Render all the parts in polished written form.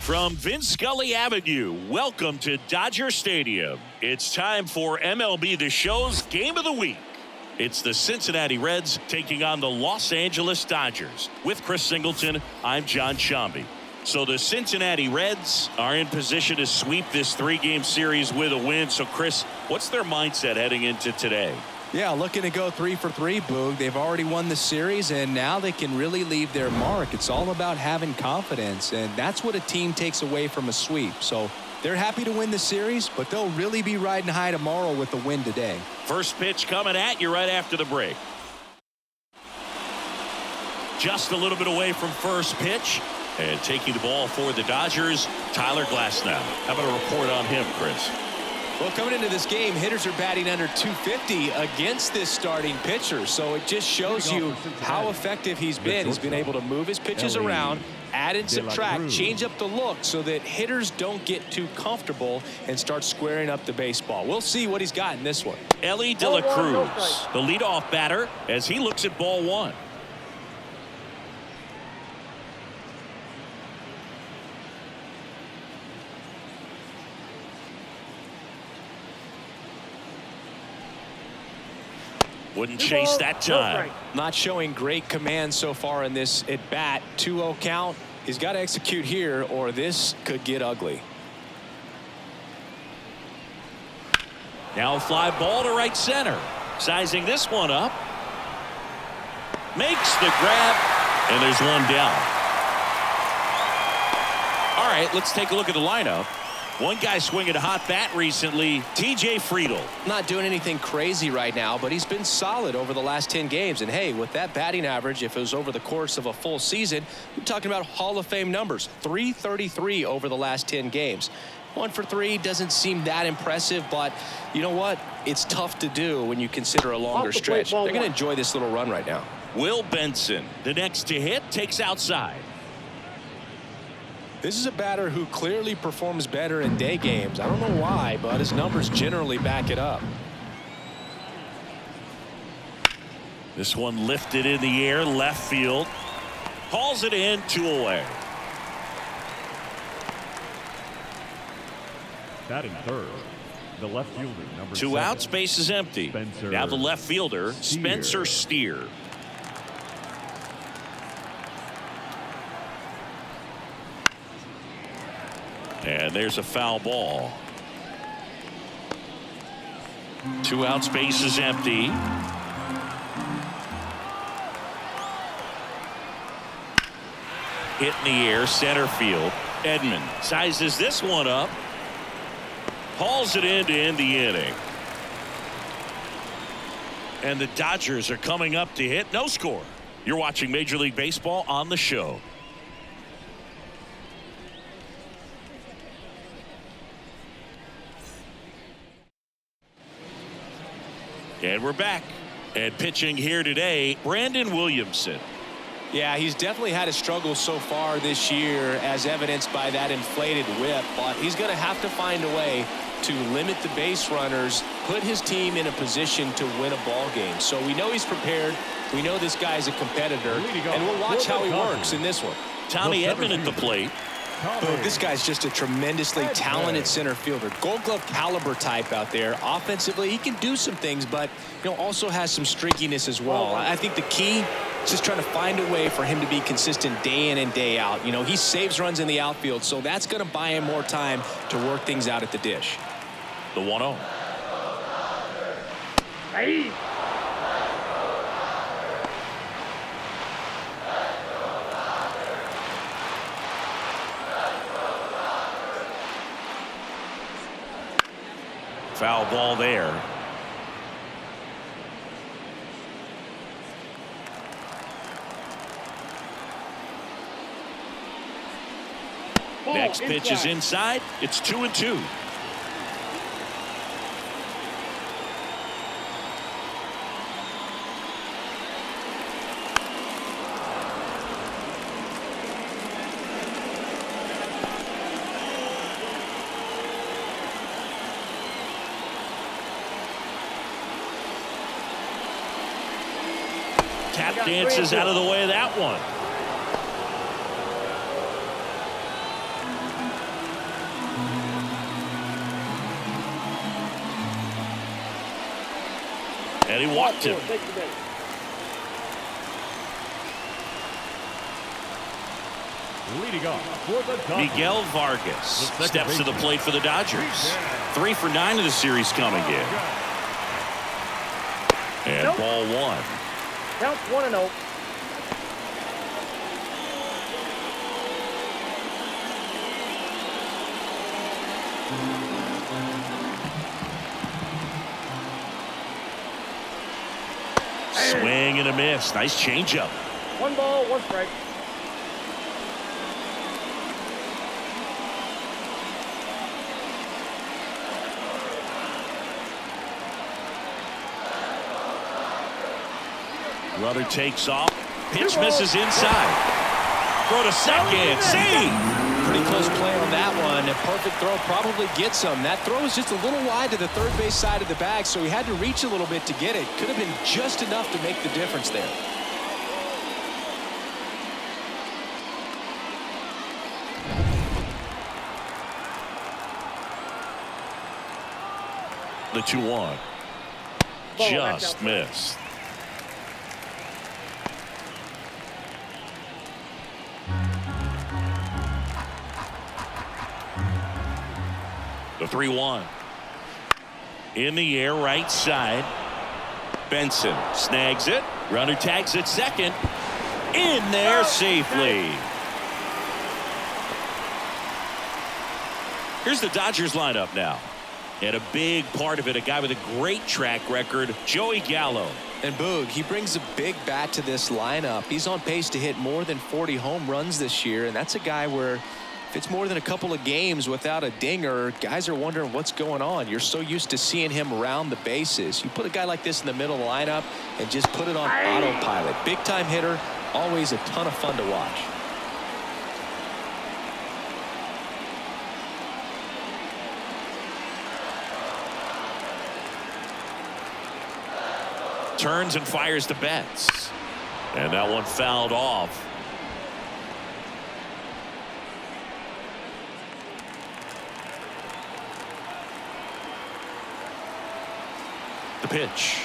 From Vince Scully Avenue, welcome to Dodger Stadium. It's time for MLB The Show's Game of the Week. It's the Cincinnati Reds taking on the Los Angeles Dodgers. With Chris Singleton, I'm John Shambi. So the Cincinnati Reds are in position to sweep this three-game series with a win. So, Chris, what's their mindset heading into today? Yeah, looking to go 3 for 3, Boog. They've already won the series, and now they can really leave their mark. It's all about having confidence, and that's what a team takes away from a sweep. So they're happy to win the series, but they'll really be riding high tomorrow with the win today. First pitch coming at you right after the break. Just a little bit away from first pitch. And taking the ball for the Dodgers, Tyler Glasnow. How about a report on him, Chris? Well, coming into this game, hitters are batting under 250 against this starting pitcher. So it just shows you how effective he's been. He's been able to move his pitches around, add and subtract, change up the look so that hitters don't get too comfortable and start squaring up the baseball. We'll see what he's got in this one. Ellie De La Cruz, the leadoff batter, as he looks at ball one. Wouldn't chase that time. Not showing great command so far in this at bat. 2-0 count. He's got to execute here or this could get ugly. Now a fly ball to right center. Sizing this one up. Makes the grab. And there's one down. All right, let's take a look at the lineup. One guy swinging a hot bat recently, TJ Friedl. Not doing anything crazy right now, but he's been solid over the last 10 games. And hey, with that batting average, if it was over the course of a full season, we're talking about Hall of Fame numbers. 333 over the last 10 games. 1 for 3 doesn't seem that impressive, but you know what? It's tough to do when you consider a longer stretch. They're going to enjoy this little run right now. Will Benson, the next to hit, takes outside. This is a batter who clearly performs better in day games. I don't know why, but his numbers generally back it up. This one lifted in the air, left field. Hauls it in, 2 away. Batting third, the left fielder, number 2 7. outs, base is empty. Now the left fielder, Spencer Steer. And there's a foul ball. 2 outs, base is empty. Hit in the air, center field. Edman sizes this one up. Hauls it in to end the inning. And the Dodgers are coming up to hit. No score. You're watching Major League Baseball on the show. And we're back. And pitching here today, Brandon Williamson. Yeah, he's definitely had a struggle so far this year, as evidenced by that inflated whip. But he's going to have to find a way to limit the base runners, put his team in a position to win a ball game. So we know he's prepared. We know this guy's a competitor. And we'll watch how he works in this one. Tommy Edman at the plate. But this guy's just a tremendously talented center fielder. Gold Glove caliber type out there. Offensively, he can do some things, but also has some streakiness as well. I think the key is just trying to find a way for him to be consistent day in and day out. He saves runs in the outfield, so that's going to buy him more time to work things out at the dish. The 1-0. Hey. Foul ball there. Next pitch is inside. It's 2-2. Tap dances out of the way of that one. And he walked him. Leading off for the Dodgers, Miguel Vargas steps to the plate for the Dodgers. 3 for 9 of the series coming in. And ball 1. Count 1-0. Swing and a miss. Nice changeup. 1 ball, 1 strike. Runner takes off. Pitch misses inside. Throw to second. Save. Pretty close play on that one. A perfect throw probably gets him. That throw was just a little wide to the third base side of the bag, so he had to reach a little bit to get it. Could have been just enough to make the difference there. The 2-1. Just missed. The 3-1. In the air, right side. Benson snags it. Runner tags it second. In there safely. Here's the Dodgers lineup now. And a big part of it, a guy with a great track record, Joey Gallo. And Boog, he brings a big bat to this lineup. He's on pace to hit more than 40 home runs this year, and that's a guy where if it's more than a couple of games without a dinger, guys are wondering what's going on. You're so used to seeing him around the bases. You put a guy like this in the middle of the lineup and just put it on autopilot. Big time hitter, always a ton of fun to watch. Turns and fires to Betts. And that one fouled off. The pitch.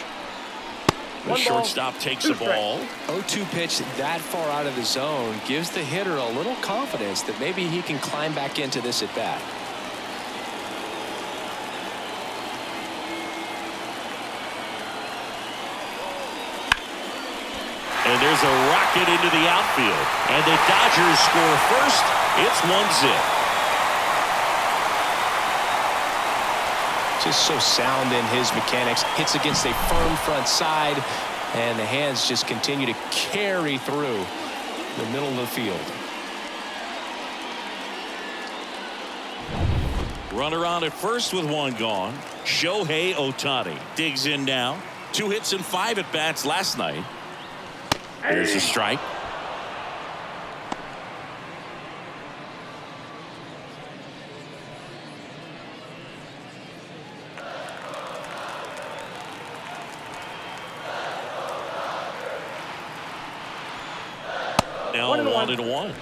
The shortstop takes the ball. 0-2 pitch that far out of the zone gives the hitter a little confidence that maybe he can climb back into this at bat. And there's a rocket into the outfield. And the Dodgers score first. It's 1-0. Just so sound in his mechanics. Hits against a firm front side. And the hands just continue to carry through the middle of the field. Runner on at first with 1 gone. Shohei Ohtani digs in now. 2 hits and 5 at bats last night. There's a strike. Now 1-1.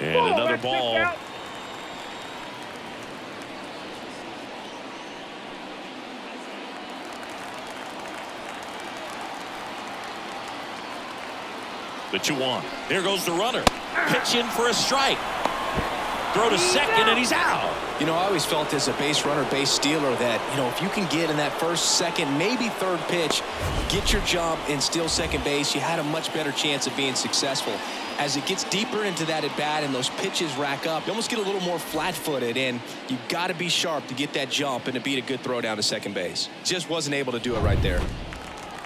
And another ball. The 2-1. There goes the runner. Pitch in for a strike. Throw to second, and he's out. You know, I always felt as a base runner, base stealer that, you know, if you can get in that first, second, maybe third pitch, get your jump and steal second base, you had a much better chance of being successful. As it gets deeper into that at bat and those pitches rack up, you almost get a little more flat-footed, and you got to be sharp to get that jump and to beat a good throw down to second base. Just wasn't able to do it right there.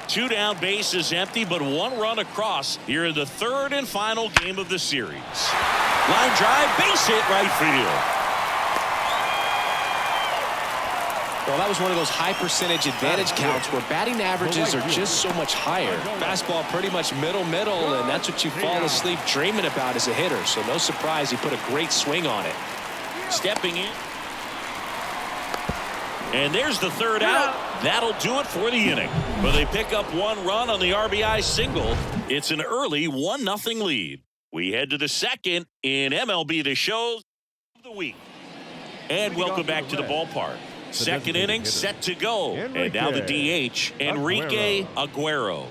2 down, bases empty, but 1 run across here in the 3rd and final game of the series. Line drive, base hit, right field. Well, that was one of those high percentage advantage counts where batting averages are just so much higher. Fastball pretty much middle, and that's what you fall asleep dreaming about as a hitter. So no surprise he put a great swing on it. Stepping in. And there's the 3rd out. That'll do it for the inning. But they pick up 1 run on the RBI single. It's an early 1-0 lead. We head to the second in MLB The Shows of the week. And welcome back to the ballpark. Second inning set to go. And now the DH, Enrique Aguero.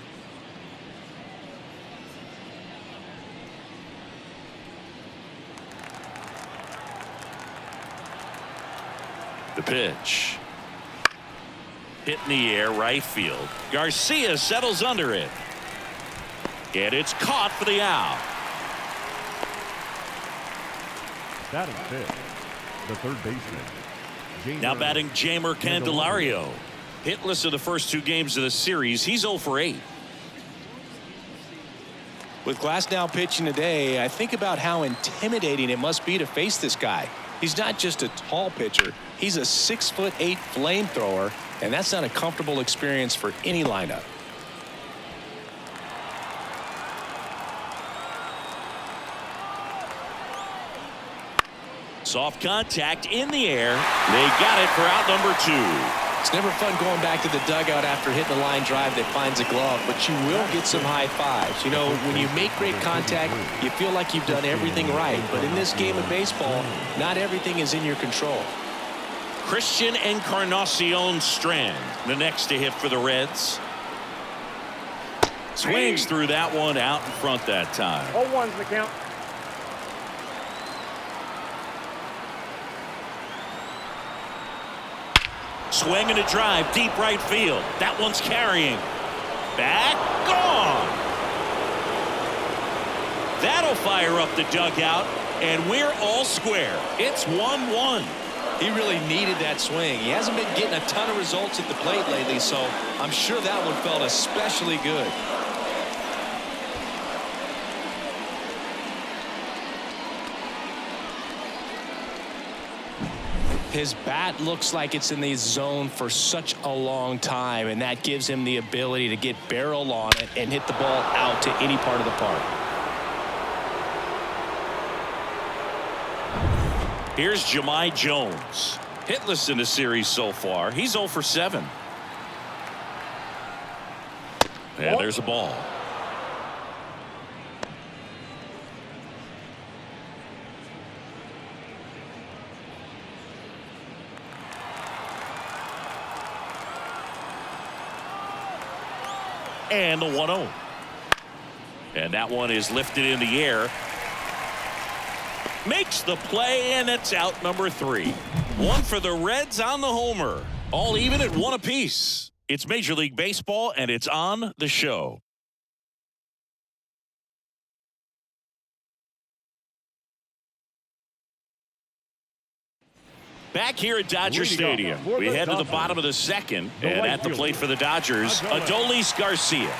The pitch. Hit in the air, right field. Garcia settles under it. And it's caught for the out. Batting fifth, the third baseman. Now batting Jeimer Candelario. Hitless in the first two games of the series. He's 0 for 8. With Glasnow pitching today, I think about how intimidating it must be to face this guy. He's not just a tall pitcher. He's a 6'8" flamethrower, and that's not a comfortable experience for any lineup. Soft contact in the air. They got it for out number 2. It's never fun going back to the dugout after hitting a line drive that finds a glove, but you will get some high fives. You know, when you make great contact, you feel like you've done everything right. But in this game of baseball, not everything is in your control. Christian Encarnacion Strand, the next to hit for the Reds. Swings through that one out in front that time. 0-1's the count. Swing and a drive, deep right field. That one's carrying. Back, gone. That'll fire up the dugout, and we're all square. It's 1-1. He really needed that swing. He hasn't been getting a ton of results at the plate lately, so I'm sure that one felt especially good. His bat looks like it's in the zone for such a long time, and that gives him the ability to get barrel on it and hit the ball out to any part of the park. Here's Jahmai Jones. Hitless in the series so far. He's 0 for 7. And there's a ball. And the 1-0. And that one is lifted in the air. Makes the play, and it's out number 3. One for the Reds on the homer. All even at 1 apiece. It's Major League Baseball, and it's on the show. Back here at Dodger Stadium, we head to the bottom of the second, and at the plate for the Dodgers, Adolis Garcia.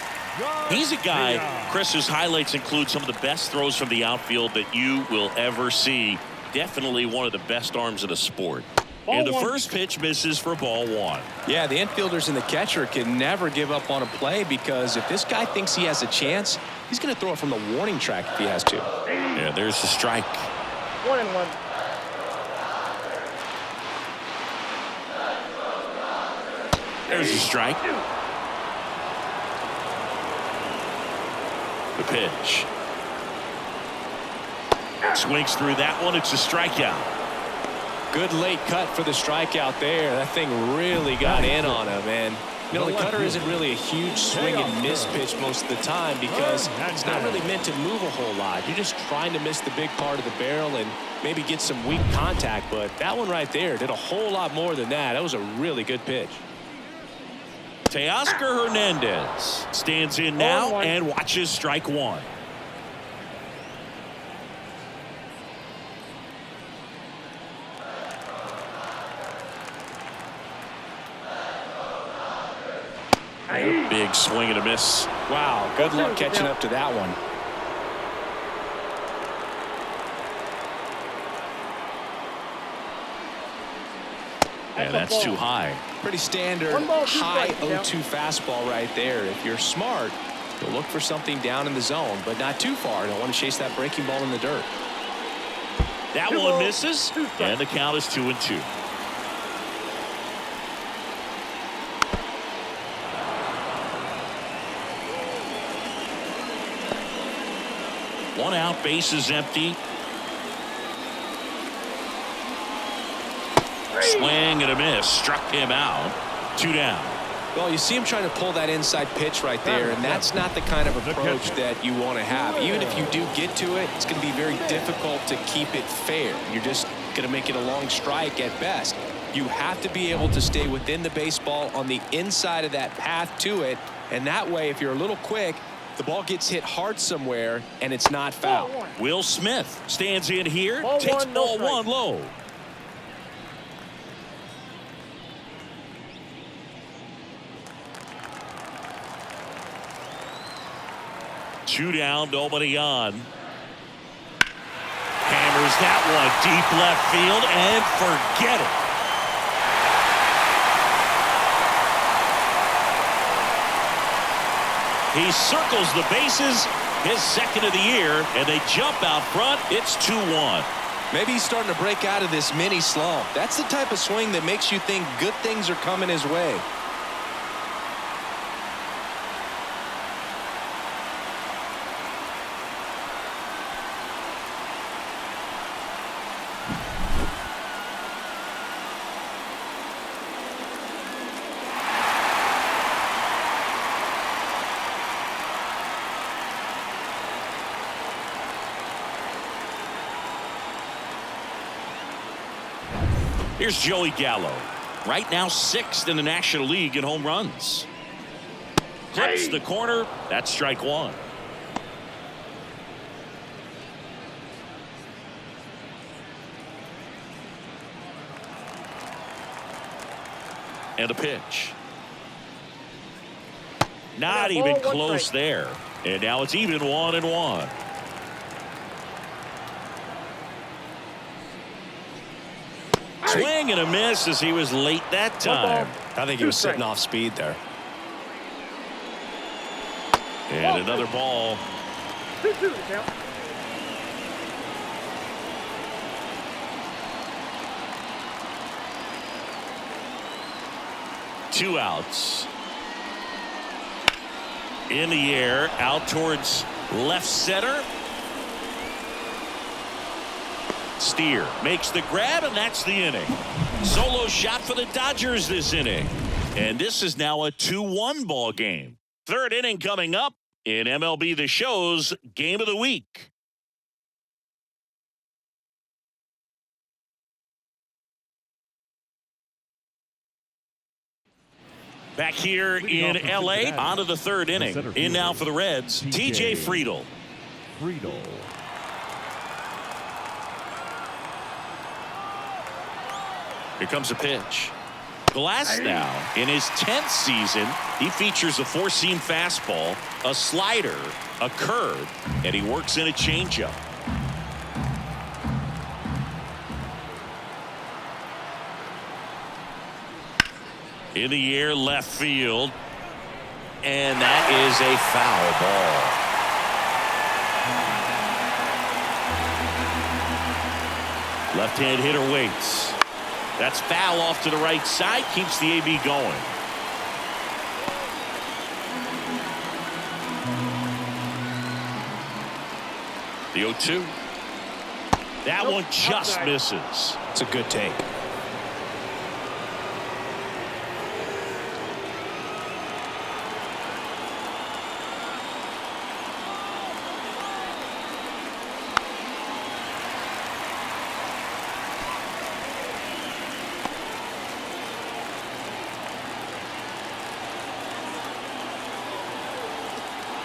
He's a guy, Chris's highlights include some of the best throws from the outfield that you will ever see. Definitely one of the best arms of the sport. And the first pitch misses for ball 1. Yeah, the infielders and the catcher can never give up on a play, because if this guy thinks he has a chance, he's going to throw it from the warning track if he has to. Yeah, there's the strike. 1-1. There's the strike. The pitch. Swings through that one. It's a strikeout. Good late cut for the strikeout there. That thing really got in on him, and you know, the cutter isn't really a huge swing and miss pitch most of the time, because it's not really meant to move a whole lot. You're just trying to miss the big part of the barrel and maybe get some weak contact, but that one right there did a whole lot more than that. That was a really good pitch. Teoscar Hernandez stands in now and watches strike 1. Big swing and a miss. Wow, good luck catching up to that one. And that's too high. Pretty standard high 0-2 fastball right there. If you're smart, you'll look for something down in the zone, but not too far. Don't want to chase that breaking ball in the dirt. That one misses, and the count is 2-2. One out, bases empty. Swing and a miss. Struck him out. 2 down. Well, you see him trying to pull that inside pitch right there, and that's not the kind of approach that you want to have. Even if you do get to it, it's going to be very difficult to keep it fair. You're just going to make it a long strike at best. You have to be able to stay within the baseball on the inside of that path to it, and that way, if you're a little quick, the ball gets hit hard somewhere, and it's not foul. Will Smith stands in here, Ball takes one, no ball strike. 1 low. Two down, nobody on. Hammers that one deep left field and forget it. He circles the bases, his second of the year, and they jump out front. It's 2-1. Maybe he's starting to break out of this mini slump. That's the type of swing that makes you think good things are coming his way. Here's Joey Gallo. Right now 6th in the National League in home runs. Clips the corner. That's strike 1. And a pitch. Not even close there. And now it's even 1-1. Swing and a miss as he was late that time. I think he was sitting off speed there. And another ball. 2-2 the count. Two outs. In the air, out towards left center. Steer makes the grab, and that's the inning. Solo shot for the Dodgers this inning. And this is now a 2-1 ball game. Third inning coming up in MLB The Show's Game of the Week. Back here in L.A. on to the third inning. In now for the Reds, T.J. Friedl. Here comes a pitch. Glass now in his 10th season. He features a 4-seam fastball, a slider, a curve, and he works in a changeup. In the air, left field, and that is a foul ball. Left-hand hitter waits. That's foul off to the right side, keeps the AB going. The 0-2. That one just misses. It's a good take.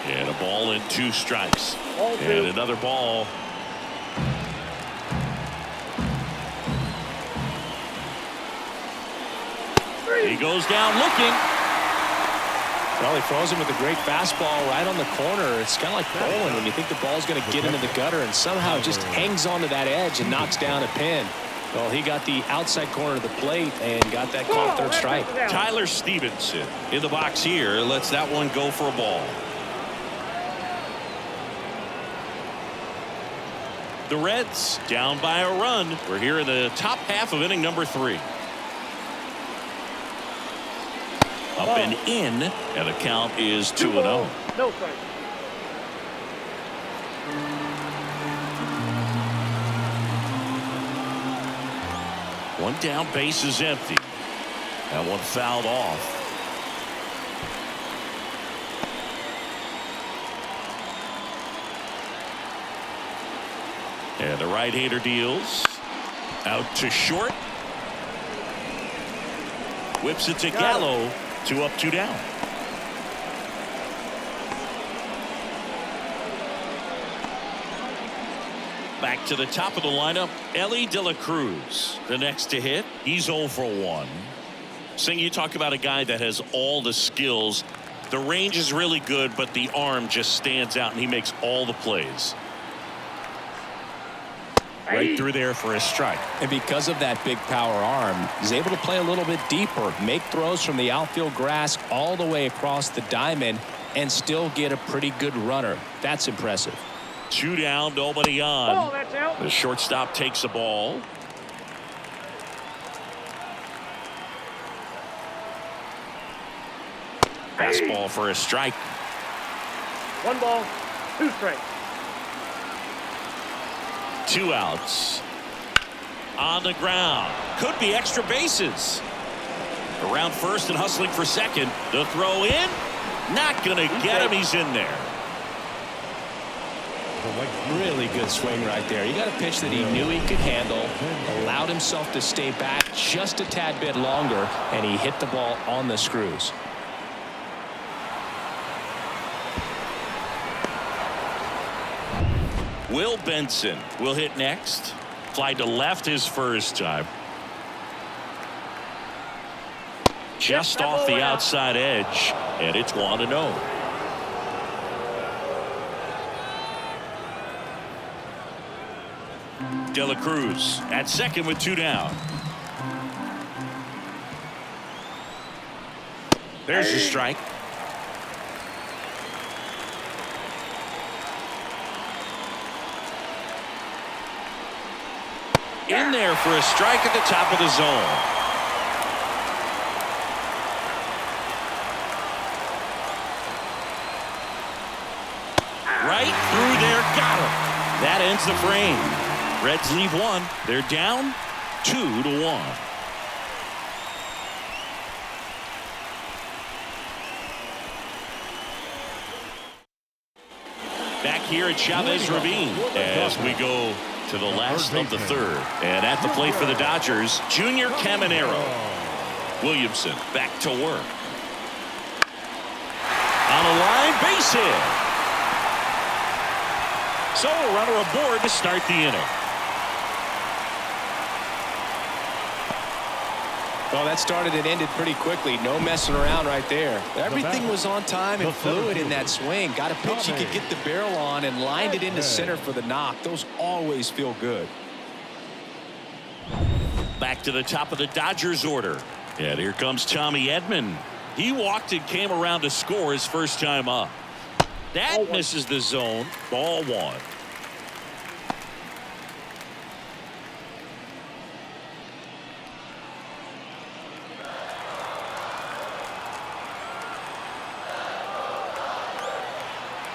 And a ball and 2 strikes. And another ball. He goes down looking. Well, he throws him with a great fastball right on the corner. It's kind of like bowling when you think the ball's going to get into the gutter and somehow it just hangs onto that edge and knocks down a pin. Well, he got the outside corner of the plate and got that called third strike. Tyler Stevenson in the box here lets that one go for a ball. The Reds down by a run. We're here in the top half of inning number 3. Up and in, and the count is 2-0. No strike. One down, base is empty. That one fouled off. And the right-hander deals. Out to short. Whips it to Gallo. 2 up, 2 down. Back to the top of the lineup, Ellie De La Cruz. The next to hit, he's 0 for 1. Sing, you talk about a guy that has all the skills. The range is really good, but the arm just stands out, and he makes all the plays. Right through there for a strike. And because of that big power arm, he's able to play a little bit deeper, make throws from the outfield grass all the way across the diamond, and still get a pretty good runner. That's impressive. 2 down, nobody on. Ball, that's out. The shortstop takes the ball. Fastball for a strike. 1 ball, 2 strikes. 2 outs. On the ground. Could be extra bases. Around first and hustling for second. The throw in. Not going to get him. He's in there. Really good swing right there. You got a pitch that he knew he could handle, allowed himself to stay back just a tad bit longer, and he hit the ball on the screws. Will Benson will hit next. Fly to left his first time. Just off the outside edge, and it's 1-0. De La Cruz at second with 2 down. There's the strike. In there for a strike at the top of the zone. Right through there, got him. That ends the frame. Reds leave 1. They're down 2-1. Back here at Chavez Ravine as we go to the last of the third. And at the plate for the Dodgers, Junior Caminero. Williamson back to work. On a line, base hit. So a runner aboard to start the inning. Well, that started and ended pretty quickly. No messing around right there. Everything was on time and fluid in that swing. Got a pitch he could get the barrel on and lined it into center for the knock. Those always feel good. Back to the top of the Dodgers order. And here comes Tommy Edman. He walked and came around to score his first time up. That misses the zone. Ball 1.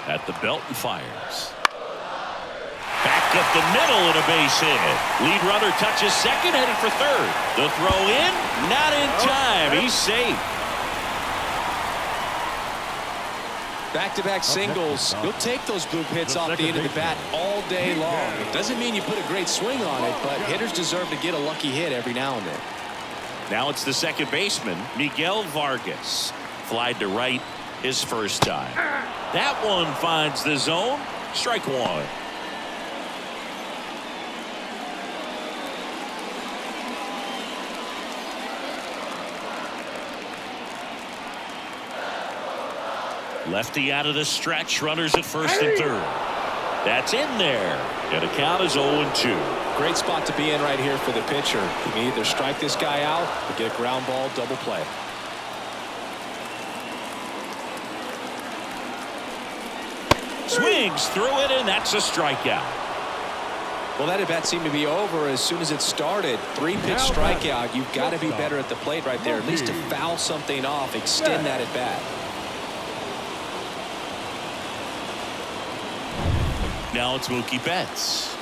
At the belt and fires. Back up the middle and a base hit. Lead runner touches second, heading for third. The throw in, not in time. He's safe. Back-to-back singles. You'll take those bloop hits off the end of the bat all day long. It doesn't mean you put a great swing on it, but hitters deserve to get a lucky hit every now and then. Now it's the second baseman, Miguel Vargas. Flied to right his first time. That one finds the zone. Strike 1. Lefty out of the stretch. Runners at first and third. That's in there. And the count is 0-2. Great spot to be in right here for the pitcher. You can either strike this guy out or get a ground ball double play. Swings through it, and that's a strikeout. Well, that at bat seemed to be over as soon as it started. 3-pitch strikeout. You've got to be better at the plate right there, at least to foul something off, extend that at bat. Now it's Mookie Betts.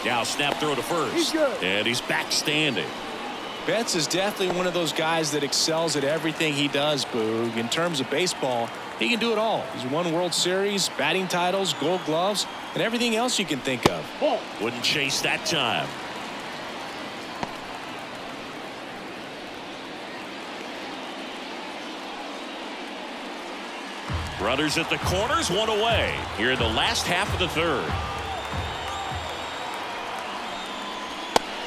Now snap throw to first. He's good. And he's back standing. Betts is definitely one of those guys that excels at everything he does, Boog. In terms of baseball, he can do it all. He's won World Series, batting titles, Gold Gloves, and everything else you can think of. Ball. Wouldn't chase that time. Runners at the corners, one away. Here in the last half of the third.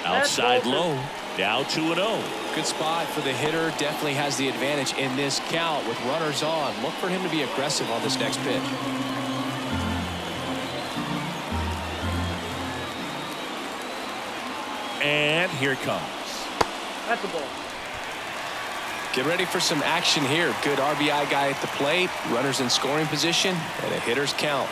Outside low. Now 2-0. Good spot for the hitter. Definitely has the advantage in this count with runners on. Look for him to be aggressive on this next pitch. And here it comes. That's the ball. Get ready for some action here. Good RBI guy at the plate. Runners in scoring position and a hitter's count.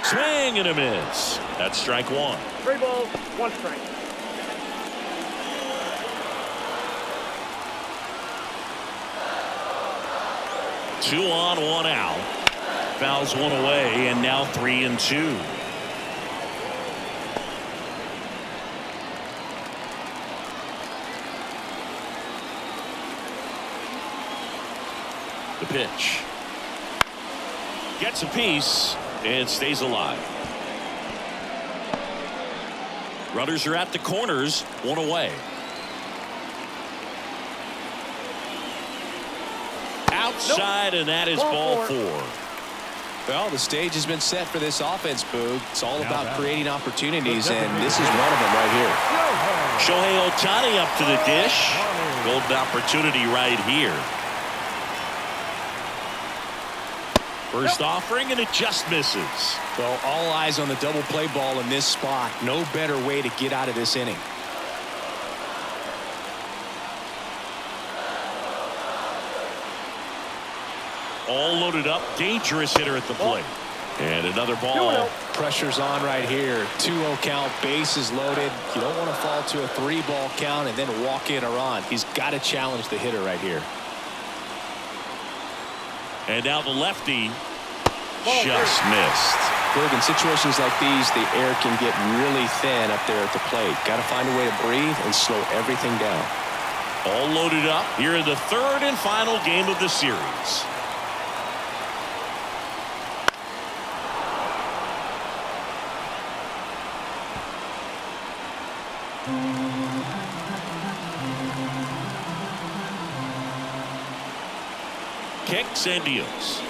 Swing and a miss. That's strike one. 3 balls, 1 strike. Two on, one out. Fouls one away, and now 3-2. The pitch. Gets a piece and stays alive. Runners are at the corners, one away. Outside, and that is ball four. Well, the stage has been set for this offense, Boog. It's all about creating opportunities, and this is one of them right here. Shohei Ohtani up to the dish. Golden opportunity right here. First offering, and it just misses. Well, all eyes on the double play ball in this spot. No better way to get out of this inning. All loaded up, dangerous hitter at the plate. And another ball. Pressure's on right here. 2-0 count, bases loaded. You don't want to fall to a 3-ball count and then walk in or on. He's got to challenge the hitter right here. And now the lefty just missed. Look, in situations like these, the air can get really thin up there at the plate. Got to find a way to breathe and slow everything down. All loaded up here in the third and final game of the series. Kicks and deals.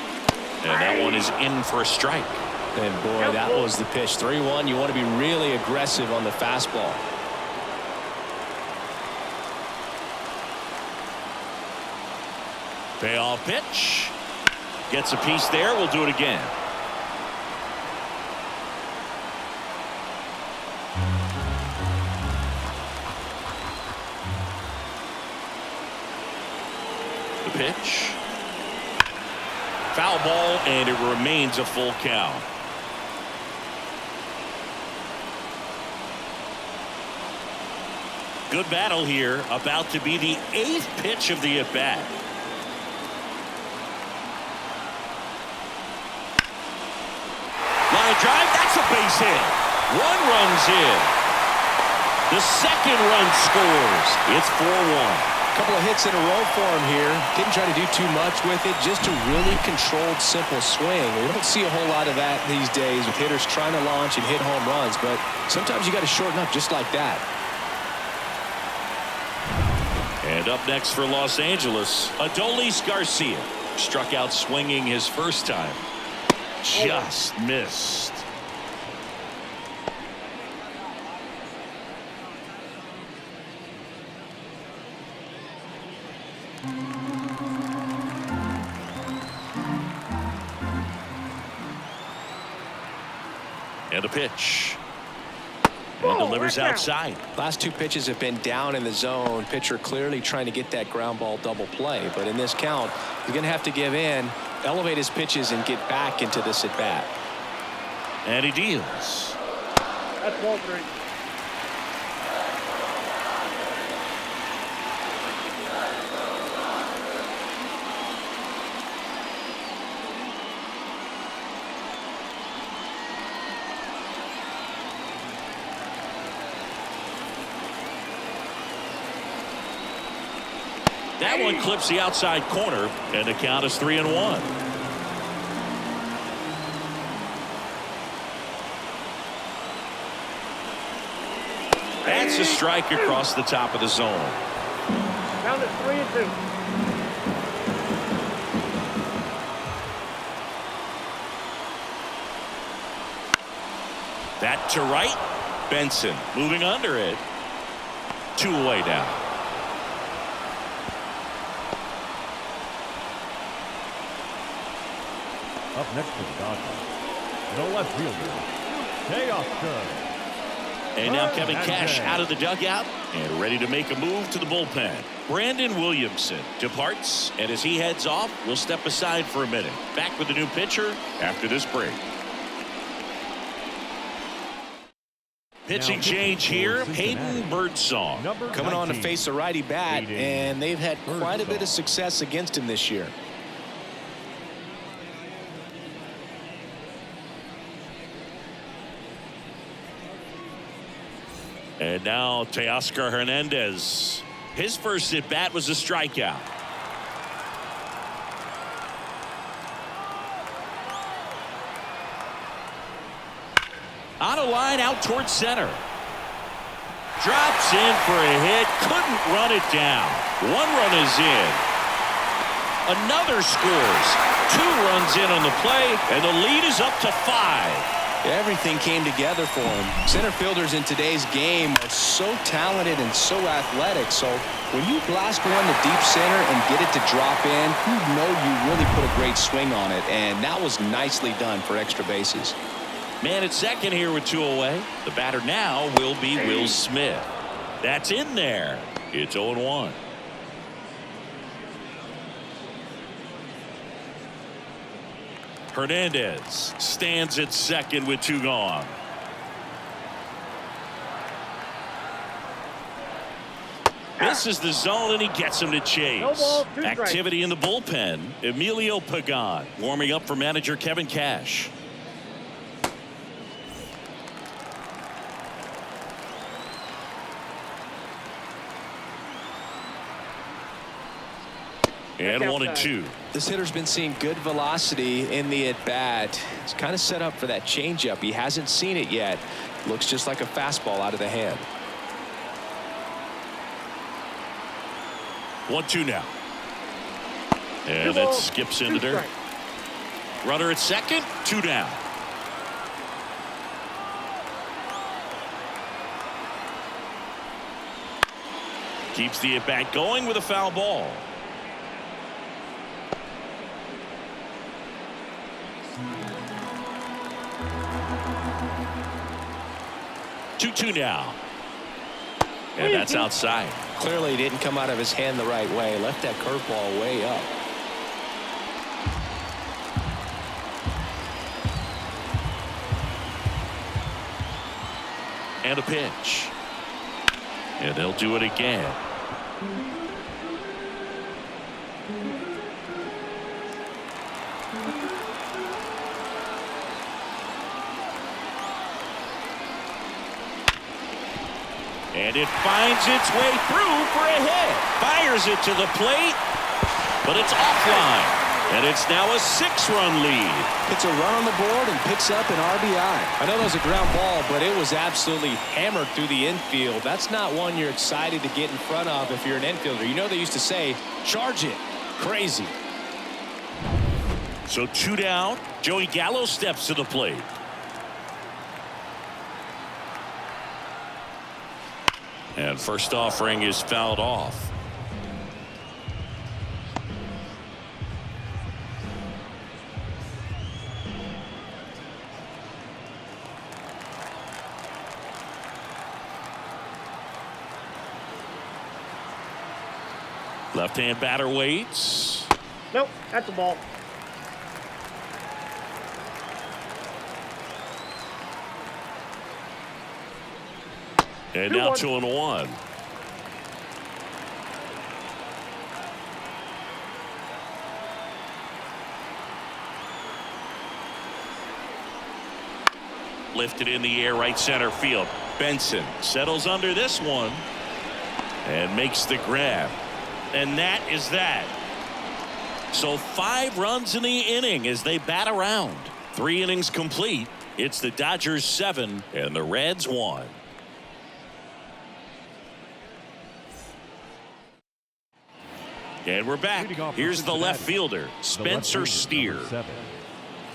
And that one is in for a strike. And boy, that was the pitch. 3-1. You want to be really aggressive on the fastball. Payoff pitch. Gets a piece there. We'll do it again. The pitch. Foul ball, and it remains a full count. Good battle here. About to be the 8th pitch of the at-bat. Line drive. That's a base hit. One runs in. The second run scores. It's 4-1. Couple of hits in a row for him here. Didn't try to do too much with it. Just a really controlled, simple swing. We don't see a whole lot of that these days with hitters trying to launch and hit home runs, but sometimes you got to shorten up just like that. And up next for Los Angeles, Adolis Garcia. Struck out swinging his first time. Just missed. And a pitch. And delivers outside. Last 2 pitches have been down in the zone. Pitcher clearly trying to get that ground ball double play. But in this count, he's going to have to give in, elevate his pitches, and get back into this at bat. And he deals. That's ball 3. That one clips the outside corner, and the count is 3-1. That's a strike across the top of the zone. Down to 3-2. That to right. Benson moving under it. 2 away now. Up next for the Dodgers, the left fielder, Teoscar. And now Kevin Cash out of the dugout and ready to make a move to the bullpen. Brandon Williamson departs, and as he heads off, we'll step aside for a minute. Back with the new pitcher after this break. Pitching change here, Hayden Birdsong. Coming on to face a righty bat, and they've had quite a bit of success against him this year. And now Teoscar Hernandez. His first at bat was a strikeout. On a line out towards center. Drops in for a hit. Couldn't run it down. 1 run is in. Another scores. 2 runs in on the play, and the lead is up to 5. Everything came together for him. Center fielders in today's game are so talented and so athletic. So when you blast one to deep center and get it to drop in, you know you really put a great swing on it. And that was nicely done for extra bases. Man at second here with 2 away. The batter now will be Will Smith. That's in there. It's 0-1. Hernandez stands at second with 2 gone. This is the zone, and he gets him to chase. No ball, 2 strikes. Activity in the bullpen. Emilio Pagan warming up for manager Kevin Cash. And 1-2. This hitter's been seeing good velocity in the at-bat. It's kind of set up for that changeup. He hasn't seen it yet. Looks just like a fastball out of the hand. 1-2 now. And that skips into dirt. Runner at second, 2 down. Keeps the at-bat going with a foul ball. 2-2 now. And that's outside. Clearly he didn't come out of his hand the right way. Left that curveball way up. And a pitch. And they'll do it again. And it finds its way through for a hit. Fires it to the plate, but it's offline. And it's now a 6-run lead. Puts a run on the board and picks up an RBI. I know that was a ground ball, but it was absolutely hammered through the infield. That's not one you're excited to get in front of if you're an infielder. You know they used to say, charge it. Crazy. So 2 down. Joey Gallo steps to the plate. And first offering is fouled off. Left-hand batter waits. Nope, that's a ball. And now 2-1. Lifted in the air, right center field. Benson settles under this one and makes the grab. And that is that. So 5 runs in the inning as they bat around. 3 innings complete. It's the Dodgers 7 and the Reds 1. And we're back. Here's the left fielder, Spencer Steer.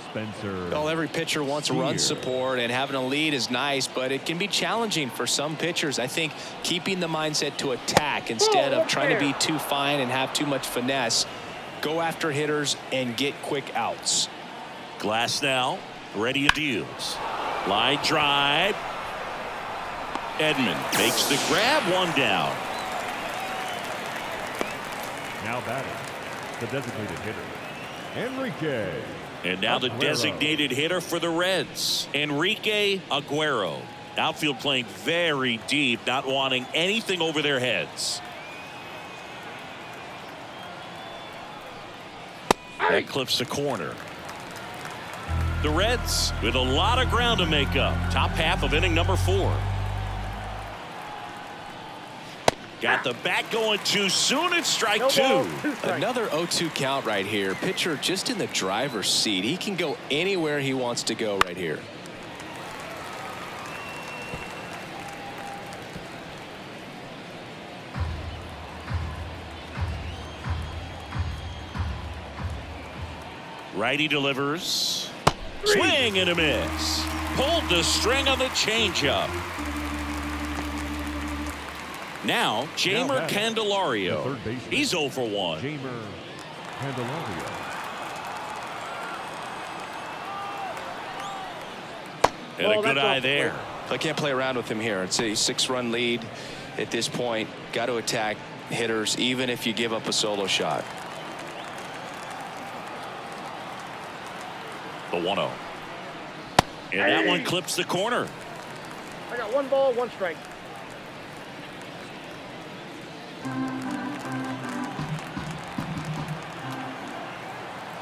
Spencer. Every pitcher wants run support, and having a lead is nice, but it can be challenging for some pitchers. I think keeping the mindset to attack instead of trying to be too fine and have too much finesse. Go after hitters and get quick outs. Glass now, ready and deals. Line drive. Edman makes the grab, 1 down. Now batting, the designated hitter, Enrique. And now the Aguero. designated hitter for the Reds, Enrique Aguero. Outfield playing very deep, not wanting anything over their heads. That clips the corner. The Reds with a lot of ground to make up. Top half of inning number 4. Got the bat going too soon. It's strike 2. Another 0-2 count right here. Pitcher just in the driver's seat. He can go anywhere he wants to go right here. Righty delivers. Swing and a miss. Pulled the string on the changeup. Now, Jamer Candelario. He's 0 for 1. Jamer Candelario. And a good eye there. I can't play around with him here. It's a 6-run lead at this point. Got to attack hitters even if you give up a solo shot. The 1-0. And that one clips the corner. I got 1 ball, 1 strike.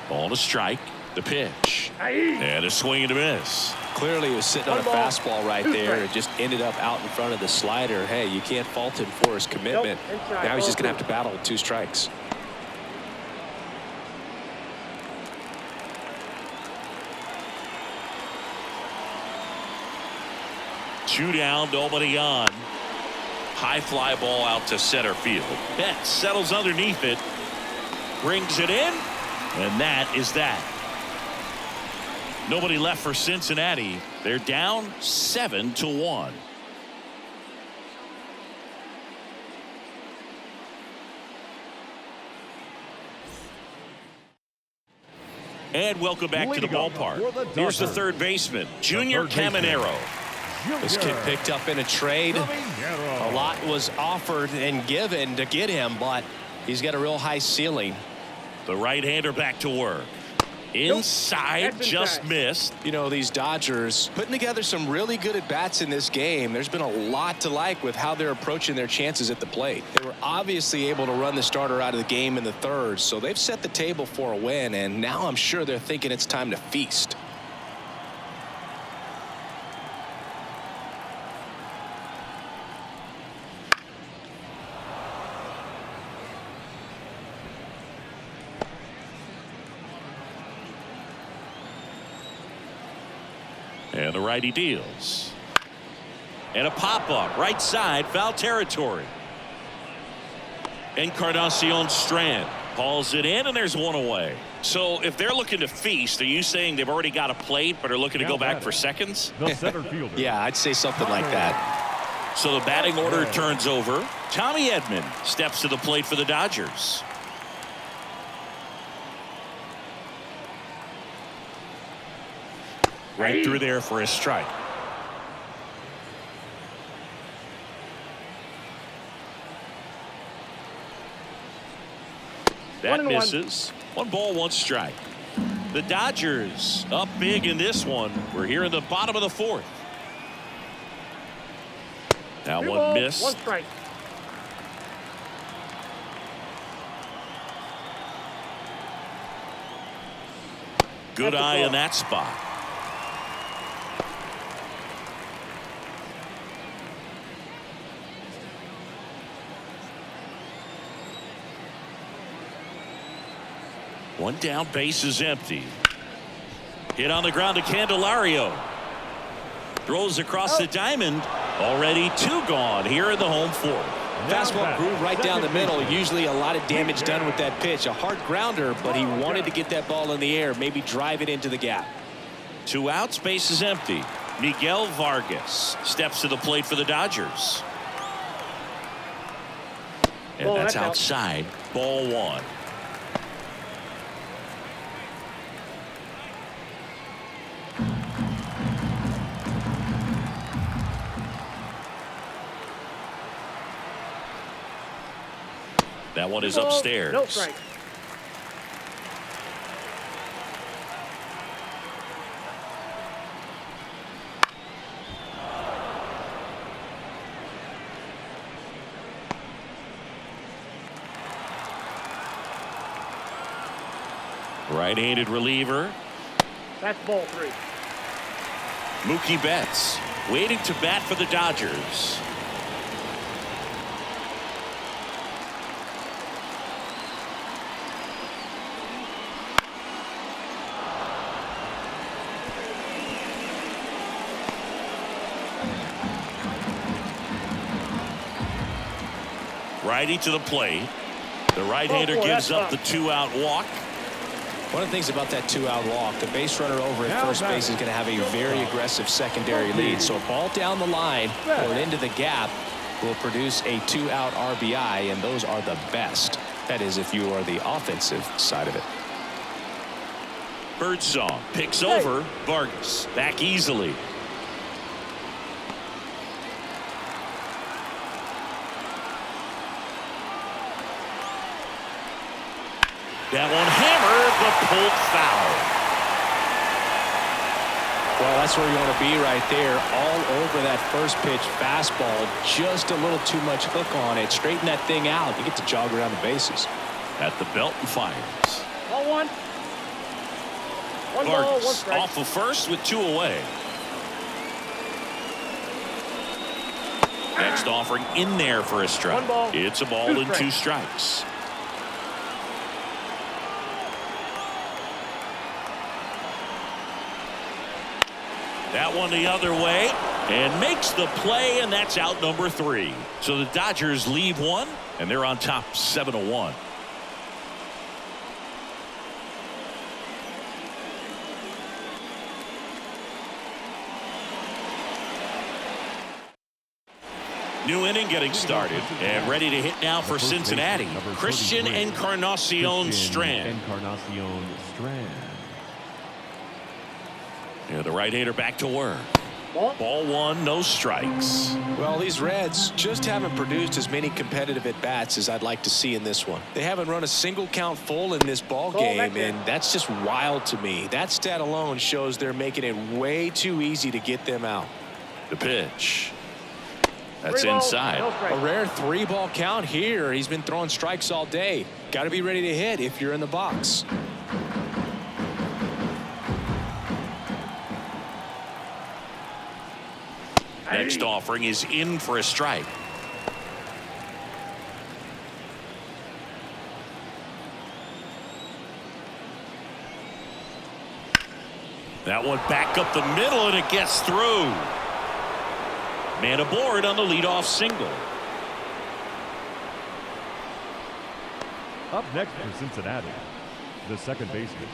Ball to strike. The pitch. And a swing and a miss. Clearly he was sitting on a fastball right there. It just ended up out in front of the slider. Hey, you can't fault him for his commitment. Now he's just going to have to battle with 2 strikes. Two down, nobody on. High fly ball out to center field. Betts settles underneath it. Brings it in. And that is that. Nobody left for Cincinnati. They're down 7-1. And welcome back to the ballpark. Here's the third baseman, Junior Caminero. This kid picked up in a trade. A lot was offered and given to get him, but he's got a real high ceiling. The right-hander back to work. Inside, just missed. You know, these Dodgers putting together some really good at-bats in this game. There's been a lot to like with how they're approaching their chances at the plate. They were obviously able to run the starter out of the game in the third, so they've set the table for a win, and now I'm sure they're thinking it's time to feast. And the righty deals. And a pop-up right side, foul territory. Encarnacion Strand hauls it in, and there's one away. So if they're looking to feast, are you saying they've already got a plate but are looking to go back for seconds? The center fielder. Yeah, I'd say something like that. So the batting order turns over. Tommy Edman steps to the plate for the Dodgers. Right through there for a strike. That misses. 1 ball, 1 strike. The Dodgers up big in this one. We're here in the bottom of the 4th. Now 1 miss. 1 strike. Good eye in that spot. One down, base is empty. Hit on the ground to Candelario. Throws across the diamond. Already 2 gone here in the home fourth. Fastball groove right down the middle. Usually a lot of damage done with that pitch. A hard grounder, but he wanted to get that ball in the air, maybe drive it into the gap. 2 outs, base is empty. Miguel Vargas steps to the plate for the Dodgers. And that's outside. Ball 1. That one is upstairs. No strike. Right-handed reliever. That's ball 3. Mookie Betts waiting to bat for the Dodgers. Righty to the plate. The right-hander gives up the 2-out walk. One of the things about that 2-out walk, the base runner over at first base is going to have a very aggressive secondary lead. So a ball down the line or into the gap will produce a 2-out RBI, and those are the best. That is, if you are the offensive side of it. Birdsong picks over Vargas. Back easily. That one hammered, but pulled foul. Well, that's where you want to be right there. All over that first pitch fastball. Just a little too much hook on it. Straighten that thing out. You get to jog around the bases. At the belt and fires. Ball 1. One Vargas ball, 1 strike. off of first with 2 away. Next offering in there for a strike. 1 ball, It's a ball 2 and 2 strikes. That one the other way and makes the play, and that's out number 3. So the Dodgers leave 1 and they're on top 7-1. New inning getting started and ready to hit now for Cincinnati. Christian Encarnacion Strand. Yeah, the right-hander back to work. Ball 1, no strikes. Well, these Reds just haven't produced as many competitive at-bats as I'd like to see in this one. They haven't run a single count full in this ball game, and that's just wild to me. That stat alone shows they're making it way too easy to get them out. The pitch. That's 3 balls, inside. no strike. A rare 3-ball count here. He's been throwing strikes all day. Got to be ready to hit if you're in the box. Next offering is in for a strike. That one back up the middle, and it gets through. Man aboard on the leadoff single. Up next for Cincinnati, the second baseman.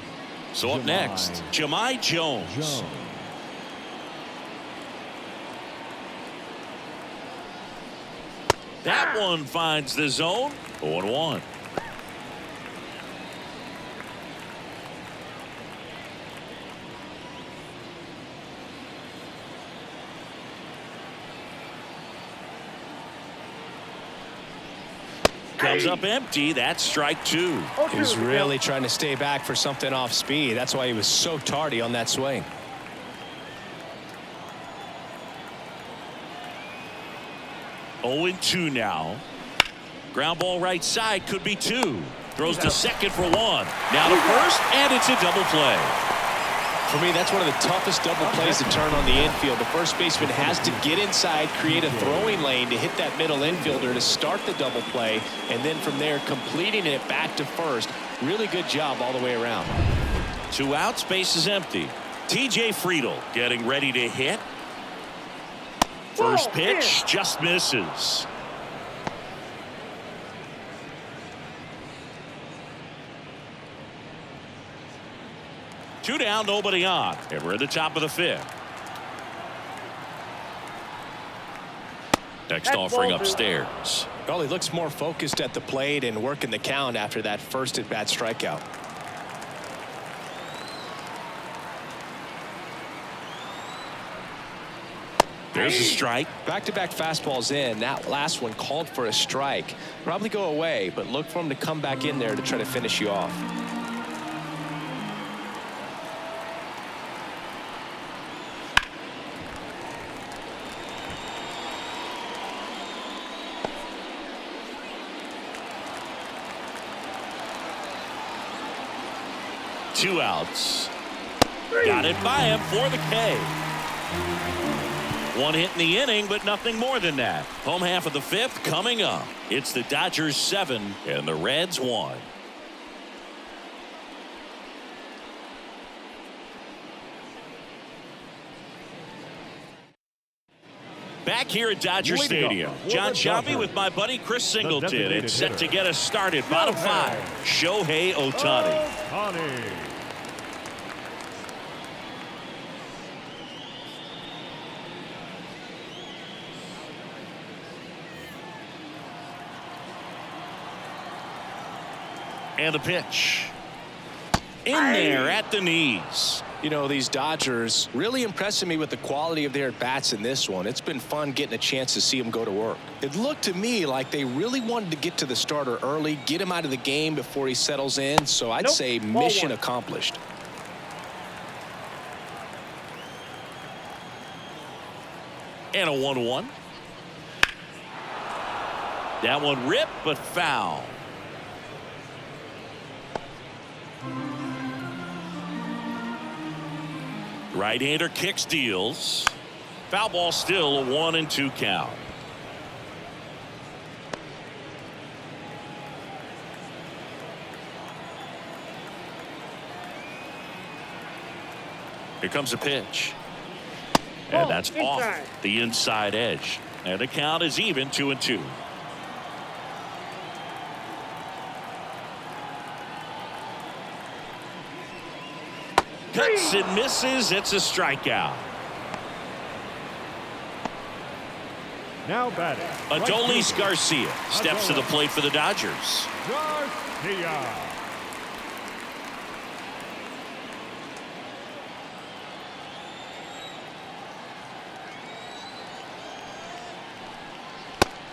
So up next, Jahmai Jones. That one finds the zone. 0-1. Comes up empty. That's strike 2. He was really trying to stay back for something off speed. That's why he was so tardy on that swing. Oh, 2 now. Ground ball right side, could be 2. Throws to second for 1. Now to first, and it's a double play. For me, that's one of the toughest double plays to turn on the infield. The first baseman has to get inside, create a throwing lane to hit that middle infielder to start the double play, and then from there completing it back to first. Really good job all the way around. 2 outs, base is empty. TJ Friedl getting ready to hit. First pitch just misses. Two down, nobody on, and we're at the top of the 5th. Next offering upstairs. Well, he looks more focused at the plate and working the count after that first at-bat strikeout. There's a strike. Back-to-back fastballs in. That last one called for a strike. Probably go away, but look for him to come back in there to try to finish you off. Two outs. Got it by him for the K. One hit in the inning, but nothing more than that. Home half of the 5th coming up. It's the Dodgers 7 and the Reds 1. Back here at Dodger Stadium, John Sciambi with my buddy Chris Singleton. It's set to get us started. Bottom 5, Shohei Ohtani. And the pitch. In there at the knees. You know, these Dodgers really impressing me with the quality of their at-bats in this one. It's been fun getting a chance to see them go to work. It looked to me like they really wanted to get to the starter early, get him out of the game before he settles in. So I'd say mission accomplished. And a 1-1. That one ripped, but foul. Right-hander kicks, deals. Foul ball, still a 1-2 count. Here comes a pitch. And that's off the inside edge. And the count is even, 2-2. Hits and misses. It's a strikeout. Now batting. Adolis Garcia steps to the plate for the Dodgers. Garcia.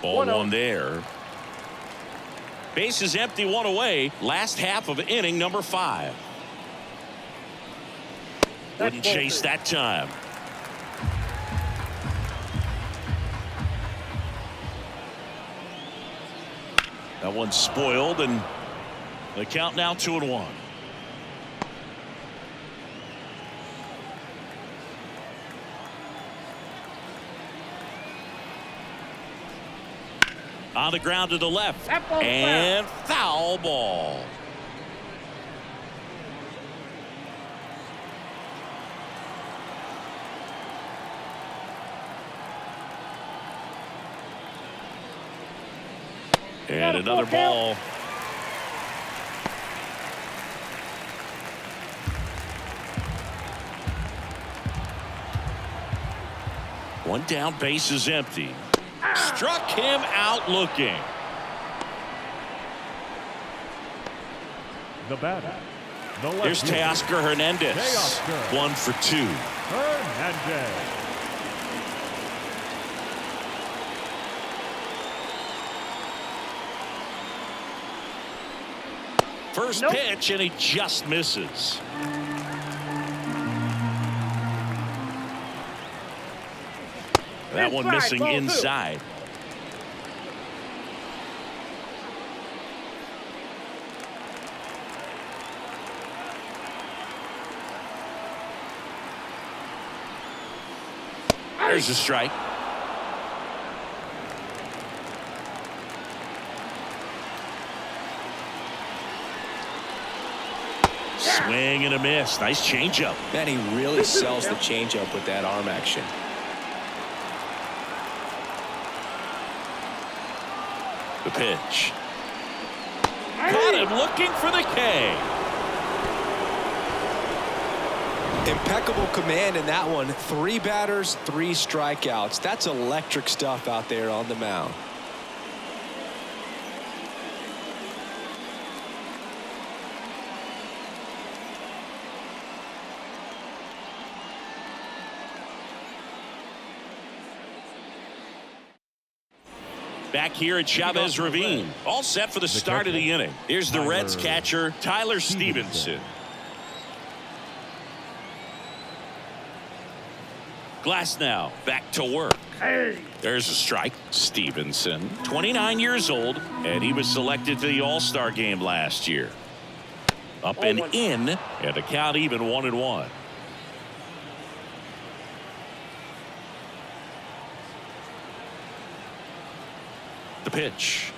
Ball 1 there. Base is empty, 1 away. Last half of inning number 5. Wouldn't chase that time. That one's spoiled, and the count now 2-1. On the ground to the left, and foul ball. And another ball. One down, base is empty. Struck him out looking. The batter. Here's Teoscar Hernandez. 1 for 2. Hernandez. First pitch, and he just misses. That one missing inside. There's a strike. Swing and a miss. Nice changeup. Man, he really sells the changeup with that arm action. The pitch. Caught him looking for the K. Impeccable command in that one. 3 batters, 3 strikeouts. That's electric stuff out there on the mound. Back here at Chavez Ravine. All set for the start of the inning. Here's the Reds catcher, Tyler Stevenson. Glass now back to work. There's a strike. Stevenson, 29 years old, and he was selected to the All-Star game last year. Up and in, and a count even 1-1. The pitch.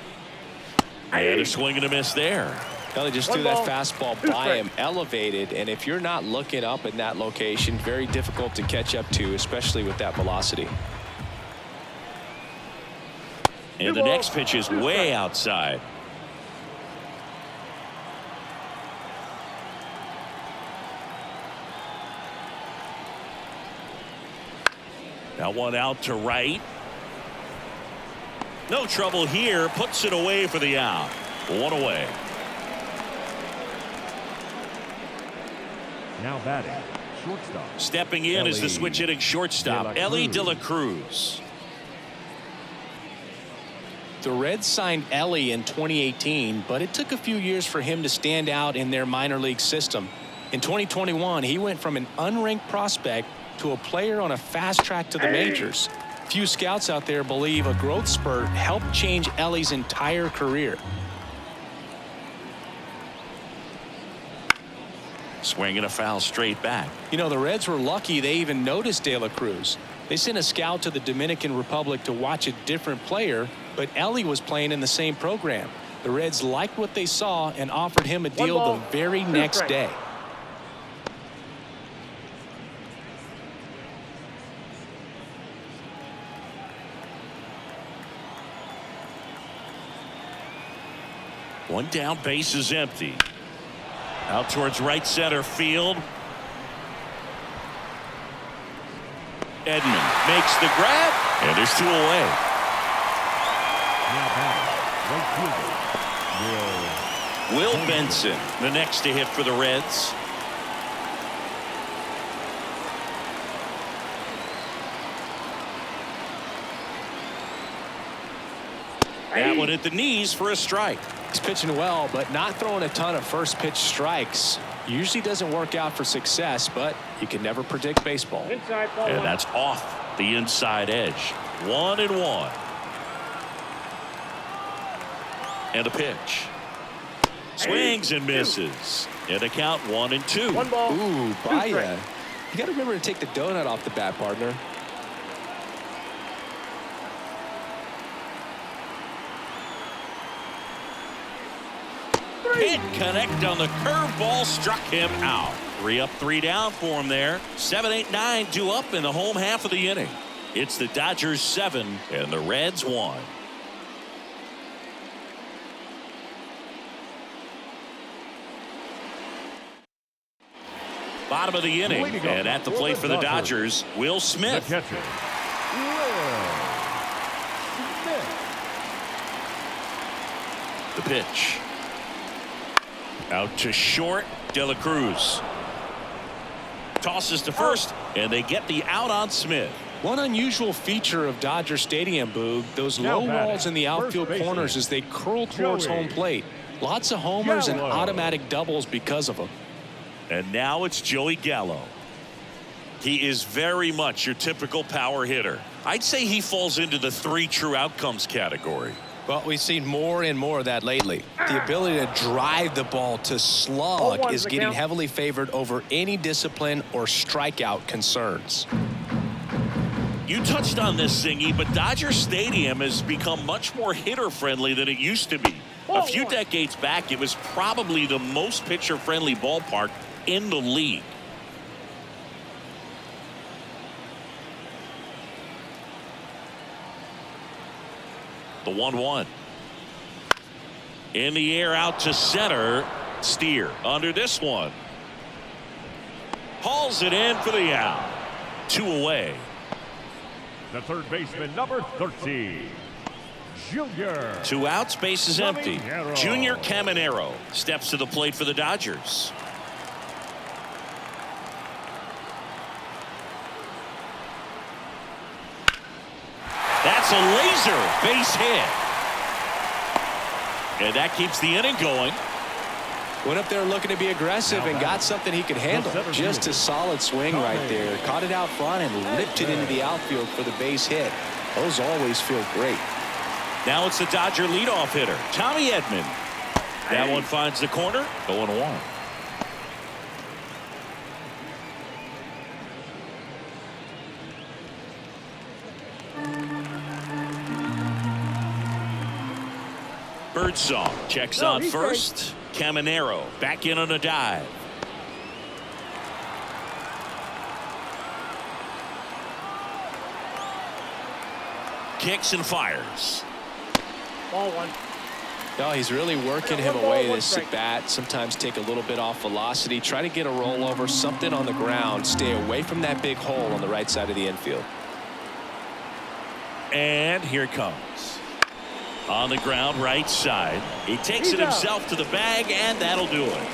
And a swing and a miss there. Ellie just threw that fastball by him, elevated, and if you're not looking up in that location, very difficult to catch up to, especially with that velocity. And the next pitch is way outside. Now one out to right. No trouble here. Puts it away for the out. 1 away. Now batting, shortstop. Stepping in is the switch hitting shortstop, Ellie De La Cruz. The Reds signed Ellie in 2018, but it took a few years for him to stand out in their minor league system. In 2021, he went from an unranked prospect to a player on a fast track to the majors. Few scouts out there believe a growth spurt helped change Ellie's entire career. Swing and a foul straight back. You know, the Reds were lucky they even noticed De La Cruz. They sent a scout to the Dominican Republic to watch a different player, but Ellie was playing in the same program. The Reds liked what they saw and offered him a deal the very next day. One down, base is empty. Out towards right center field. Edman makes the grab, and there's 2 away. Now batting, right fielder, Will Benson, the next to hit for the Reds. That one at the knees for a strike. He's pitching well, but not throwing a ton of first pitch strikes. Usually doesn't work out for success, but you can never predict baseball. And that's off the inside edge. 1-1. And a pitch. Swings and misses. And a count 1-2. Ooh, Baya. You got to remember to take the donut off the bat, partner. Hit connect on the curveball, struck him out. 3 up, 3 down for him there. 7, 8, 9 due up in the home half of the inning. It's the Dodgers 7 and the Reds 1. Bottom of the inning, and at the plate for the Dodgers, Will Smith. the catcher, Will Smith. The pitch. Out to short, De La Cruz. Tosses to first, and they get the out on Smith. One unusual feature of Dodger Stadium, Boog, those Now low batting, walls in the outfield first baseman, corners as they curl towards Joey home plate. Lots of homers and Gallo. automatic doubles because of them. And now it's Joey Gallo. He is very much your typical power hitter. I'd say he falls into the 3 true outcomes category. Well, we've seen more and more of that lately. The ability to drive the ball to slug is getting heavily favored over any discipline or strikeout concerns. You touched on this, Singy, but Dodger Stadium has become much more hitter-friendly than it used to be. A few decades back, it was probably the most pitcher-friendly ballpark in the league. The 1-1. In the air out to center. Steer under this one. Hauls it in for the out. 2 away. The third baseman, number 13, Junior. 2 outs, base is empty. Caminero. Junior Caminero steps to the plate for the Dodgers. That's a laser base hit. And that keeps the inning going. Went up there looking to be aggressive and got something he could handle. Just a solid swing right there. Caught it out front and lifted into the outfield for the base hit. Those always feel great. Now it's the Dodger leadoff hitter, Tommy Edman. That one finds the corner. 0-1. Birdsong checks on first. Caminero back in on a dive. Kicks and fires. Ball 1. No, he's really working him away this at bat. Sometimes take a little bit off velocity. Try to get a rollover, something on the ground. Stay away from that big hole on the right side of the infield. And here it comes. On the ground, right side. He takes it himself to the bag, and that'll do it.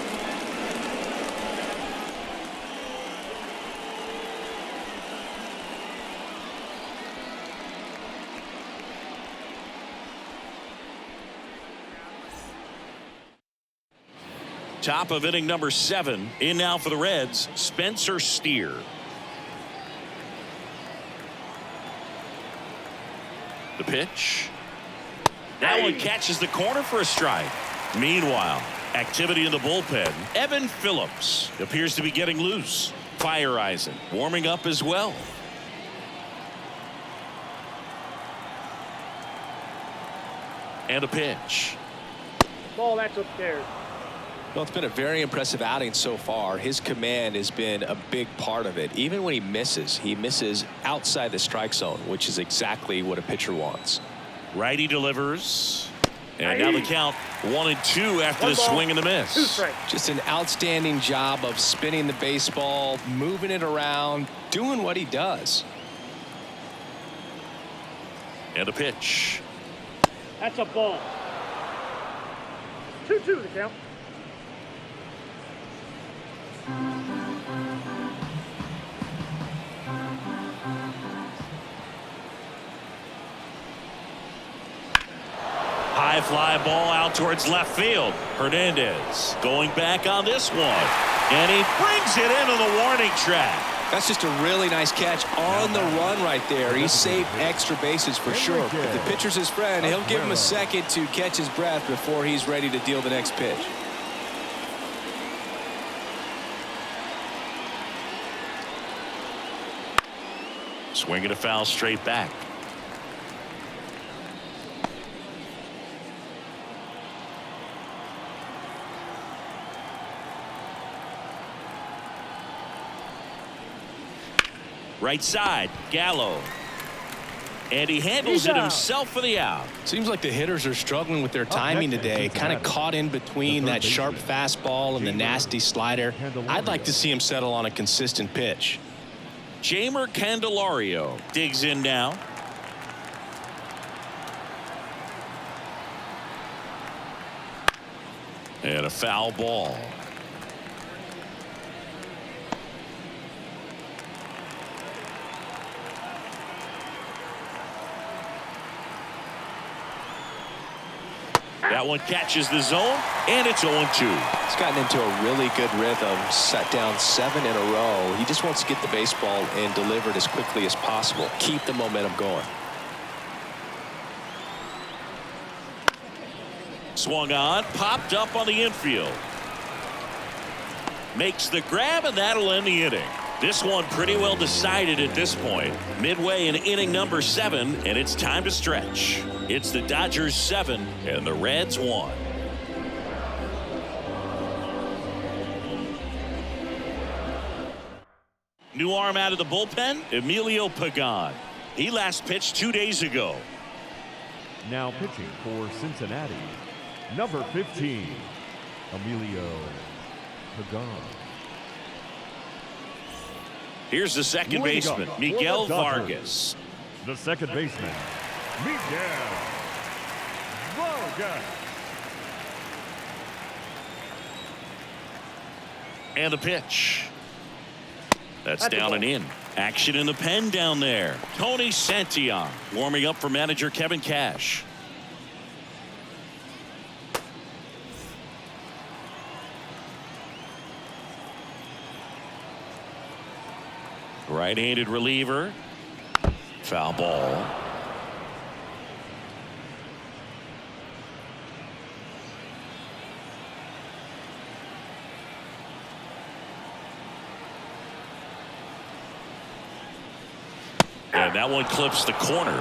Top of inning number 7. In now for the Reds, Spencer Steer. The pitch. That one catches the corner for a strike. Meanwhile, activity in the bullpen. Evan Phillips appears to be getting loose. Fireisen warming up as well. And a pitch. Ball, that's upstairs. Well, it's been a very impressive outing so far. His command has been a big part of it. Even when he misses outside the strike zone, which is exactly what a pitcher wants. Righty delivers. And now the count 1-2 after the swing and the miss. 2 strikes. Just an outstanding job of spinning the baseball, moving it around, doing what he does. And a pitch. That's a ball. 2-2 the count. High fly ball out towards left field. Hernandez going back on this one. And he brings it into the warning track. That's just a really nice catch on the run right there. He saved extra bases for sure. If the pitcher's his friend, he'll give him a second to catch his breath before he's ready to deal the next pitch. Swinging a foul straight back. Right side, Gallo. And he handles it himself for the out. Seems like the hitters are struggling with their timing today. Kind of caught in between that sharp fastball and the nasty slider. I'd like to see him settle on a consistent pitch. Jamer Candelario digs in now. And a foul ball. That one catches the zone, and it's 0-2. He's gotten into a really good rhythm, set down 7 in a row. He just wants to get the baseball and deliver it as quickly as possible. Keep the momentum going. Swung on, popped up on the infield. Makes the grab, and that'll end the inning. This one pretty well decided at this point. Midway in inning number 7, and it's time to stretch. It's the Dodgers 7 and the Reds 1. New arm out of the bullpen, Emilio Pagan. He last pitched 2 days ago. Now pitching for Cincinnati, number 15, Emilio Pagan. Here's the second baseman, Miguel Vargas. The second baseman, Miguel Vargas. And the pitch. That's That's a down ball. and in. Action in the pen down there. Tony Santillan warming up for manager Kevin Cash. Right-handed reliever. Foul ball. And that one clips the corner.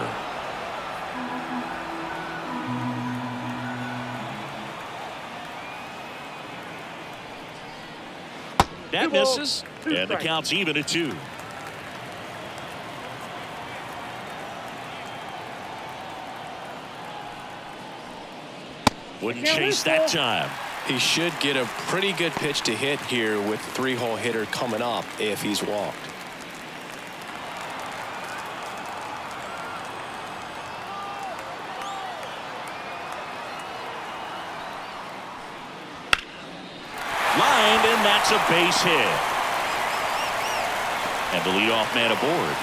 That misses. And the count's even at 2. Wouldn't chase that time. He should get a pretty good pitch to hit here with the 3-hole hitter coming up if he's walked. Lined, and that's a base hit. And the leadoff man aboard.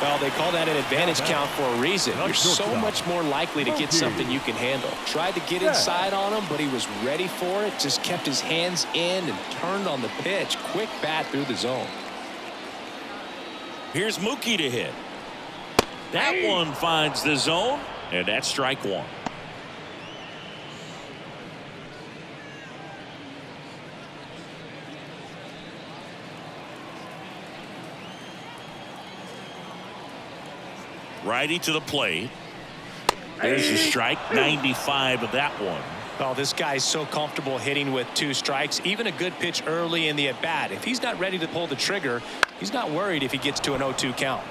Well, they call that an advantage count for a reason. You're so much more likely to get something you can handle. Tried to get inside on him, but he was ready for it. Just kept his hands in and turned on the pitch. Quick bat through the zone. Here's Mookie to hit. That one finds the zone, and that's strike 1. Righty to the plate. There's a strike. 95 of that one. Well, this guy's so comfortable hitting with 2 strikes. Even a good pitch early in the at-bat. If he's not ready to pull the trigger, he's not worried if he gets to an 0-2 count.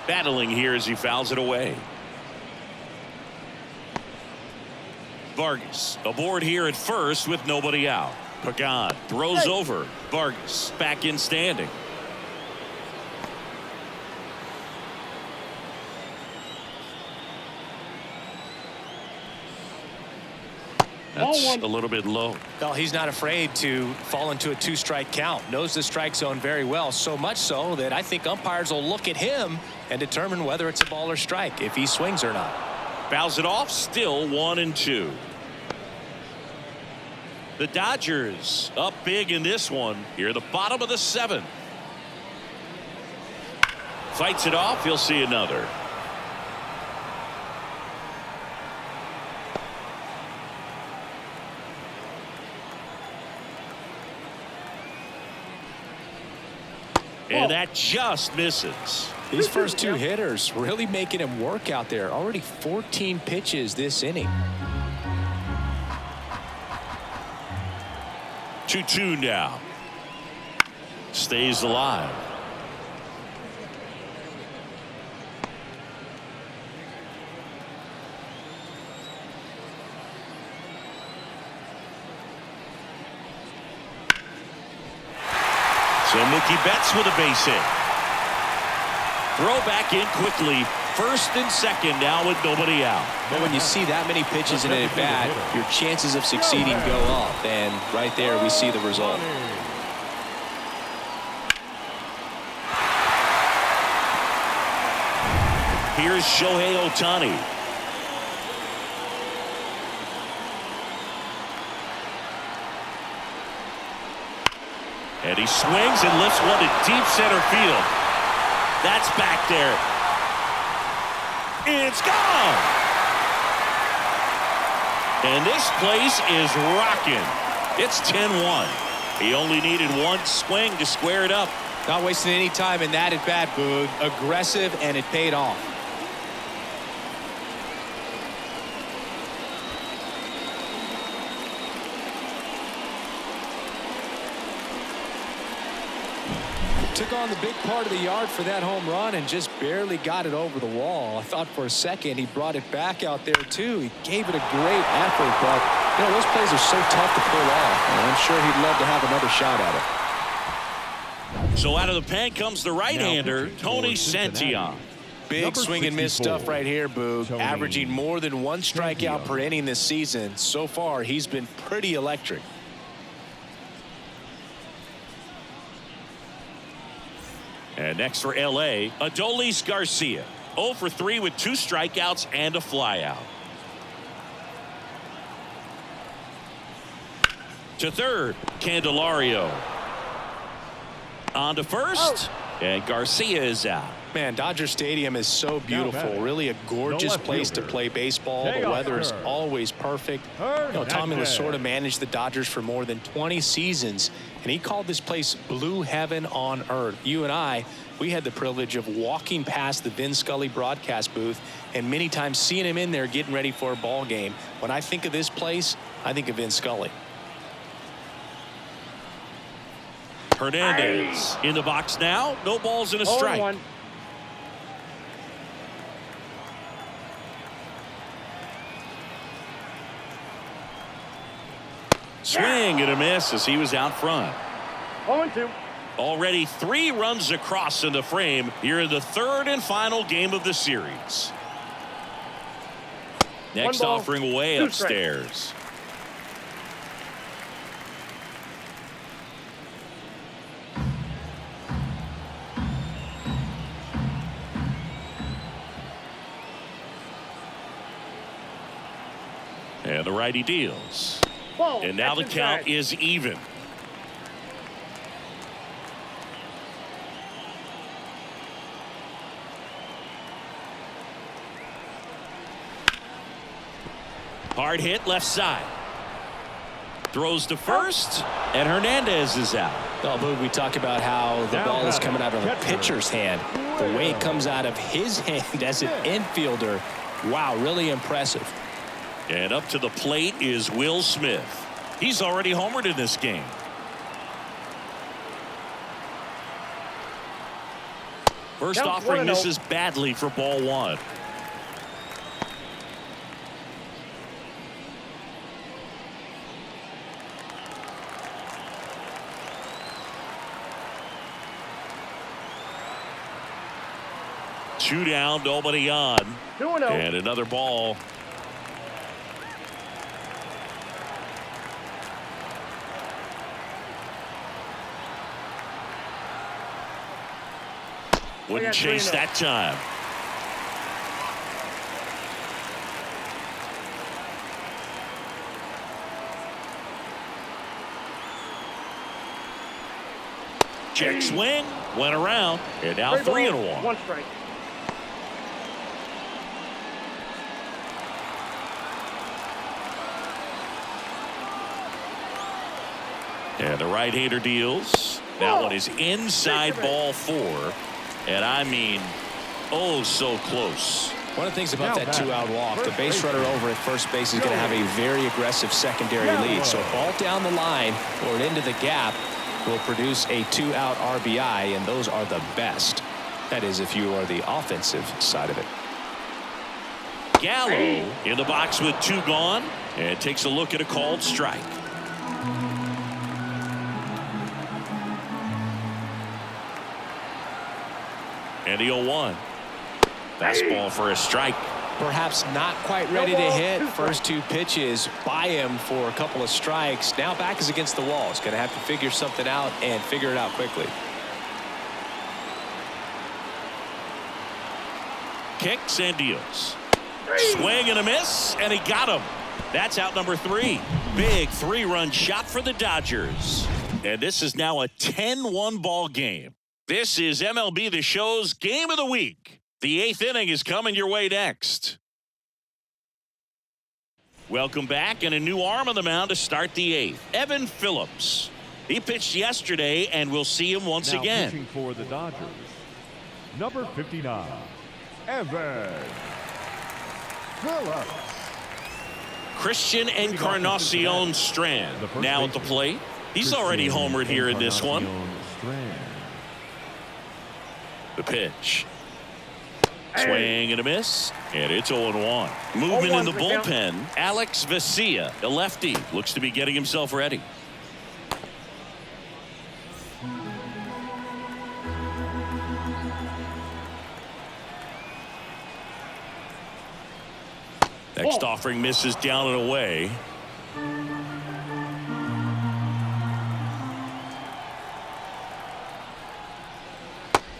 Battling here as he fouls it away. Vargas aboard here at first with nobody out. Pagan throws over. Vargas back in standing. That's a little bit low. Well, he's not afraid to fall into a 2-strike count. Knows the strike zone very well. So much so that I think umpires will look at him and determine whether it's a ball or strike, if he swings or not. Fouls it off. Still 1-2. The Dodgers up big in this one. Here at the bottom of the 7th. Fights it off. He'll see another. And that just misses. These first 2 hitters really making him work out there. Already 14 pitches this inning. 2-2 now. Stays alive. So Mookie Betts with a base hit. Throw back in quickly. First and second now with nobody out. But when you see that many pitches in an at-bat, your chances of succeeding go up. And right there we see the result. Here's Shohei Ohtani. And he swings and lifts one to deep center field. That's back there. It's gone. And this place is rocking. It's 10-1. He only needed one swing to square it up. Not wasting any time in that at bat, Boog. Aggressive, and it paid off. Took on the big part of the yard for that home run and just barely got it over the wall. I thought for a second he brought it back out there too. He gave it a great effort, but you know, those plays are so tough to pull off, and I'm sure he'd love to have another shot at it. So out of the pen comes the right-hander, Tony Santillan. Big swing and miss stuff right here, Boog. Averaging more than one strikeout per inning this season. So far, he's been pretty electric. And next for L.A., Adolis Garcia. 0 for 3 with 2 strikeouts and a flyout. To third, Candelario. On to first, and Garcia is out. Man, Dodger Stadium is so beautiful. Really a gorgeous place to play baseball. The weather is always perfect. You know, Tommy Lasorda managed the Dodgers for more than 20 seasons, and he called this place blue heaven on earth. You and I, we had the privilege of walking past the Vin Scully broadcast booth and many times seeing him in there getting ready for a ball game. When I think of this place, I think of Vin Scully. Hernandez in the box now. No balls and a strike. 0-1. Swing and a miss as he was out front. 0-2. Already 3 runs across in the frame here in the third and final game of the series. Next offering away upstairs. And the righty deals. Ball. And now the That's count inside. is even. Hard hit left side. Throws to first, and Hernandez is out. Oh, Boog, we talk about how the ball is coming out of a pitcher's hand. The way it comes out of his hand as an infielder, wow, really impressive. And up to the plate is Will Smith. He's already homered in this game. First offering misses badly for ball 1. Two down, nobody on. 2-0. And another ball. Wouldn't chase that time. Check swing, went around, and now 3-1. 1 strike. And the right-hander deals. That one is inside ball 4. And I mean, oh, so close. One of the things about that 2-out walk, the base runner over at first base is going to have a very aggressive secondary lead. So a ball down the line or into the gap will produce a 2-out RBI, and those are the best. That is, if you are the offensive side of it. Gallo in the box with 2 gone, and takes a look at a called strike. And the 0-1. Fastball for a strike. Perhaps not quite ready to hit. First 2 pitches by him for a couple of strikes. Now back is against the wall. He's going to have to figure something out and figure it out quickly. Kicks and deals. Swing and a miss, and he got him. That's out number 3. Big 3-run shot for the Dodgers. And this is now a 10-1 ball game. This is MLB The Show's Game of the Week. The 8th inning is coming your way next. Welcome back, and a new arm on the mound to start the 8th. Evan Phillips. He pitched yesterday, and we'll see him once now again. Pitching for the Dodgers, number 59, Evan Phillips. Christian Encarnacion Strand now at the plate. He's already homered here in this one. The pitch. Swing and a miss, and it's 0-1. Movement in the bullpen. Alex Vesia, a lefty, looks to be getting himself ready. Next offering misses down and away.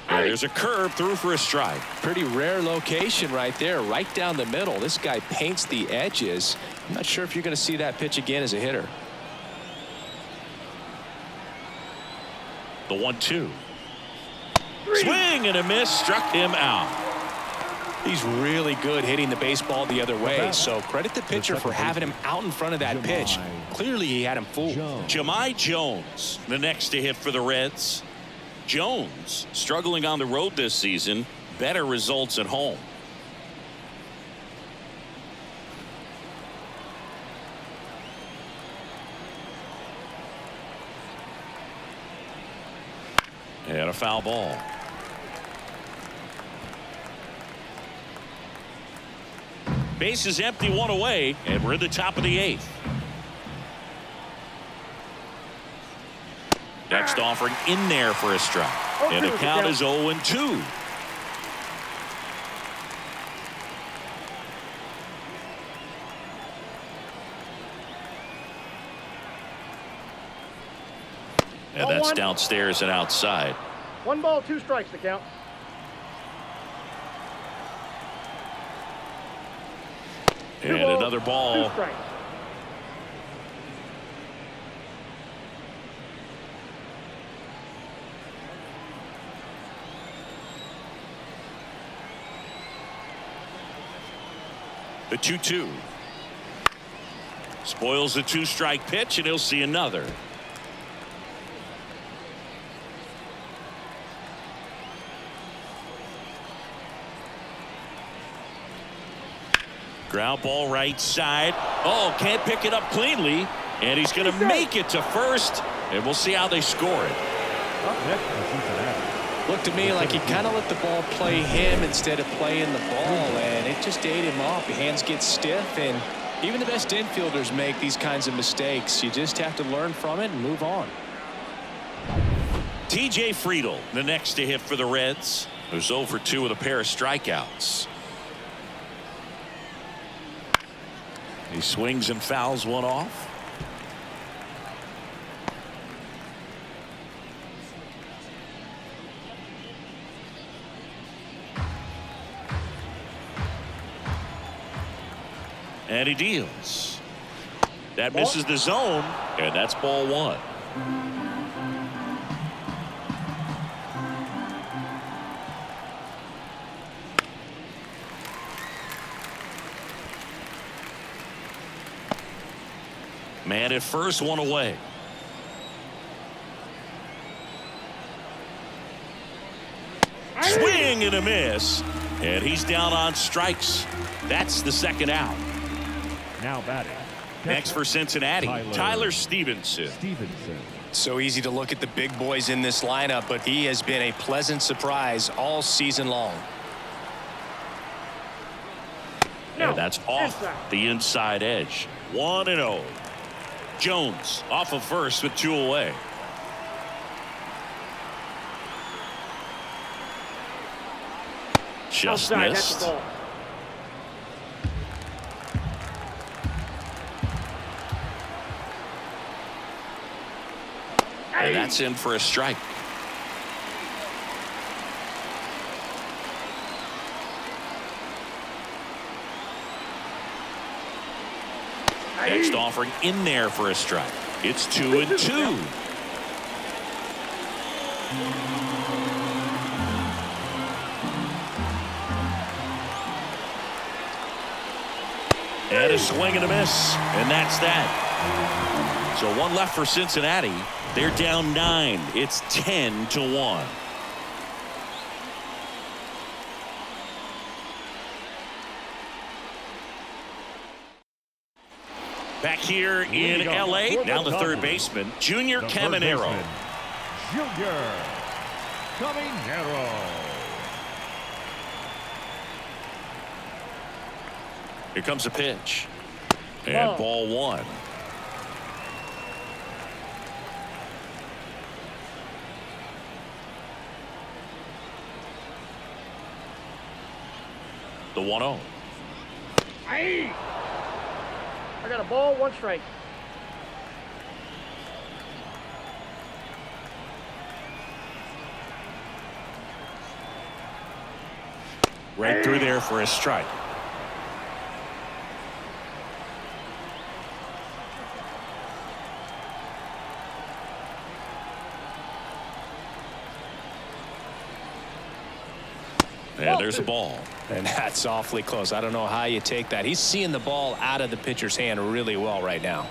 There's a curve through for a strike. Pretty rare location right there, right down the middle. This guy paints the edges. I'm not sure if you're going to see that pitch again as a hitter. The 1-2. Swing and a miss, struck him out. He's really good hitting the baseball the other way, so credit the pitcher for having him out in front of that pitch. Clearly he had him fooled. Jahmai Jones, the next to hit for the Reds. Jones struggling on the road this season, better results at home. And a foul ball. Base is empty, one away, and we're at the top of the 8th. Next offering in there for a strike. And the count is 0-2. And that's downstairs and outside. 1 ball, 2 strikes to count. And another ball. 2 strikes. The 2-2. Spoils the 2-strike pitch, and he'll see another. Ground ball right side. Oh, can't pick it up cleanly. And he's going to make it to first. And we'll see how they score it. Up next for Cincinnati. Looked to me like he kind of let the ball play him instead of playing the ball, and it just ate him off. The hands get stiff, and even the best infielders make these kinds of mistakes. You just have to learn from it and move on. TJ Friedl, the next to hit for the Reds, who's 0 for 2 with a pair of strikeouts. He swings and fouls one off. And he deals. That misses the zone, and that's ball 1. Man at first, 1 away. Swing and a miss, and he's down on strikes. That's the 2nd out. Now batting. Next for Cincinnati, Tyler Stevenson. So easy to look at the big boys in this lineup, but he has been a pleasant surprise all season long. And that's off the inside edge. 1-0. Jones off of first with 2 away. Just Outside, missed. that's the ball. And that's in for a strike. Next offering in there for a strike. It's 2-2. And a swing and a miss. And that's that. So one left for Cincinnati. They're down 9. It's 10-1. Back here in L.A., now the third baseman, Junior Caminero. Junior Caminero. Here comes a pitch. And ball 1. The 1-0. I got a ball, 1 strike. Right through there for a strike. And there's a ball. And that's awfully close. I don't know how you take that. He's seeing the ball out of the pitcher's hand really well right now.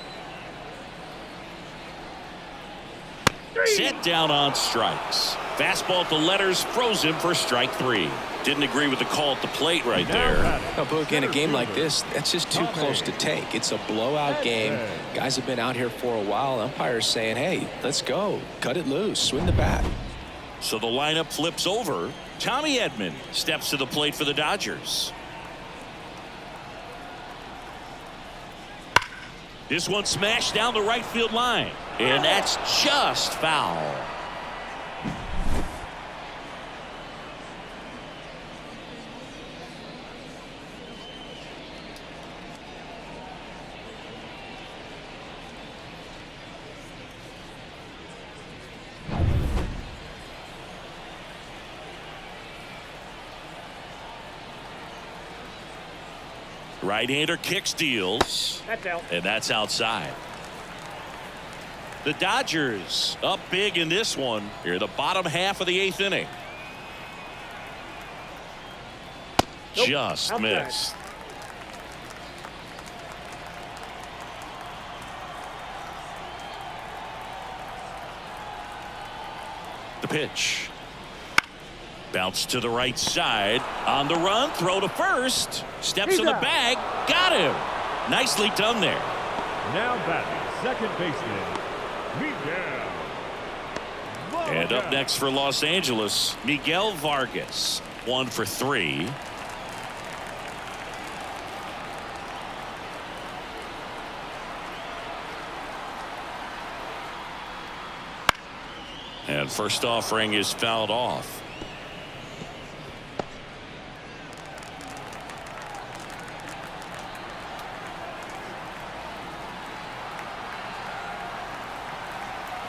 Set down on strikes. Fastball at the letters froze him for strike 3. Didn't agree with the call at the plate right there. Now, Book, in a game like this, that's just too close to take. It's a blowout game. Guys have been out here for a while. Umpires saying, hey, let's go. Cut it loose. Swing the bat. So the lineup flips over. Tommy Edman steps to the plate for the Dodgers. This one smashed down the right field line. And that's just foul. Right-hander kick steals. That's out. And that's outside. The Dodgers up big in this one. Here, the bottom half of the 8th inning. Nope. Just Outside. missed. The pitch. Bounce to the right side. On the run. Throw to first. Steps in the bag. Got him. Nicely done there. Now batting, second baseman, Miguel. And up next for Los Angeles, Miguel Vargas. 1 for 3. And first offering is fouled off.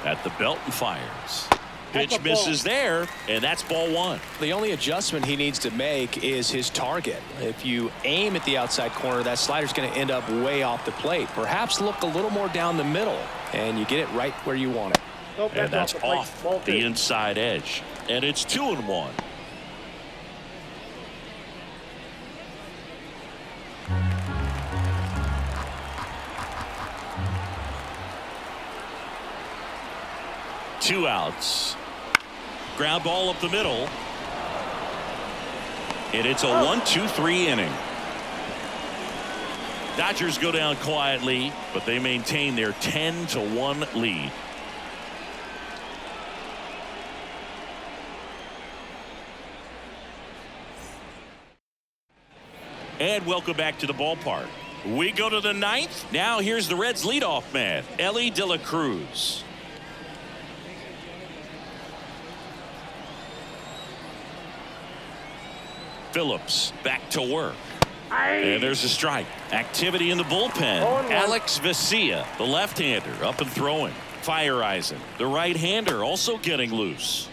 At the belt and fires. Pitch misses there, and that's ball 1. The only adjustment he needs to make is his target. If you aim at the outside corner, that slider's going to end up way off the plate. Perhaps look a little more down the middle, and you get it right where you want it. Nope, And that's off off the inside edge. And it's 2-1. Two outs. Ground ball up the middle. And it's a 1-2-3 inning. Dodgers go down quietly, but they maintain their 10-1 lead. And welcome back to the ballpark. We go to the 9th. Now here's the Reds leadoff man, Elly De La Cruz. Phillips back to work. And there's a strike. Activity in the bullpen. Alex Vesia, the left-hander, up and throwing. Fire Eisen, the right-hander, also getting loose.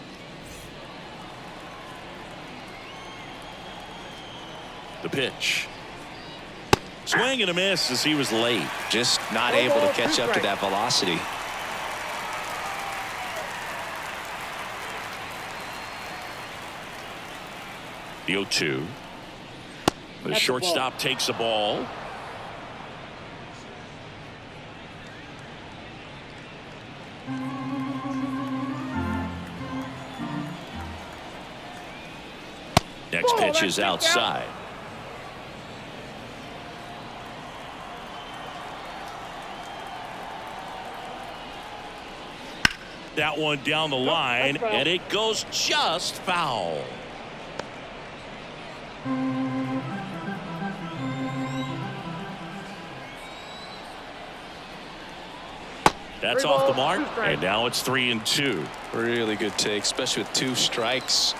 The pitch. Swing and a miss as he was late. Just not able to catch up to that velocity. The 0-2. The shortstop takes the ball. Next Ball, pitch that's is kicked out. outside. That one down the line, that's foul. and it goes just foul. That's 3 off the balls, mark, 2 strikes. and now it's 3-2. Really good take, especially with 2 strikes.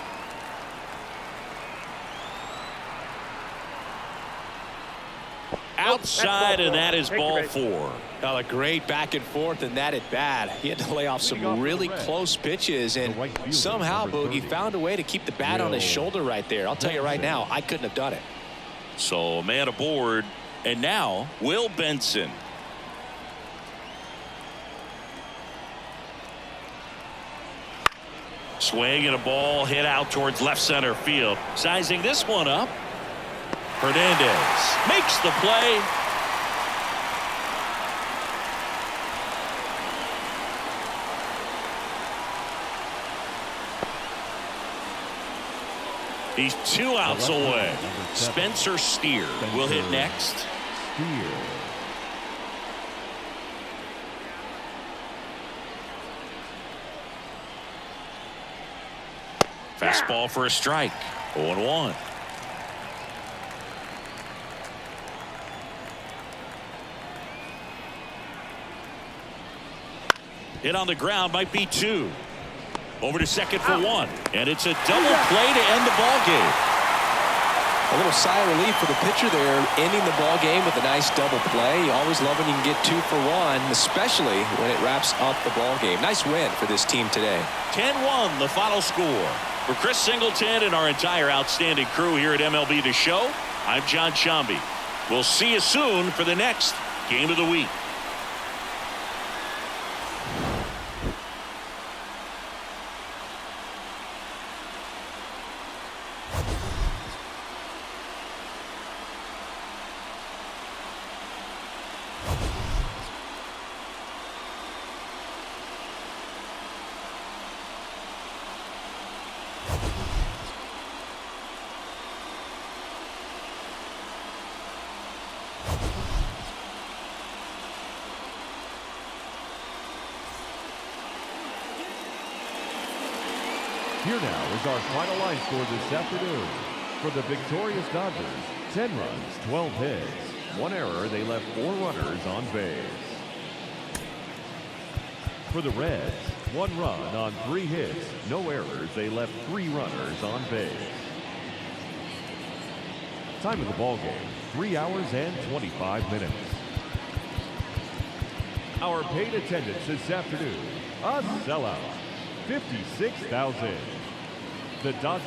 Outside, and that is ball 4. A great back and forth, and that at bat. He had to lay off some really close pitches, and somehow Boogie found a way to keep the bat on his shoulder right there. I'll tell you right now, I couldn't have done it. So a man aboard, and now Will Benson. Swing and a ball hit out towards left center field. Sizing this one up. Hernandez makes the play. He's 2 outs away. Spencer Steer will hit next. Steer. Fastball for a strike. 0-1. Hit on the ground, might be 2. Over to second for 1, and it's a double play to end the ball game. A little sigh of relief for the pitcher there, ending the ball game with a nice double play. You always love when you can get 2 for 1, especially when it wraps up the ball game. Nice win for this team today. 10-1 the final score. For Chris Singleton and our entire outstanding crew here at MLB The Show, I'm John Shambi. We'll see you soon for the next Game of the Week. Here now is our final line score this afternoon. For the victorious Dodgers, 10 runs, 12 hits. 1 error, they left 4 runners on base. For the Reds, 1 run on 3 hits. No errors, they left 3 runners on base. Time of the ball game, 3 hours and 25 minutes. Our paid attendance this afternoon, a sellout, 56,000. The Dodgers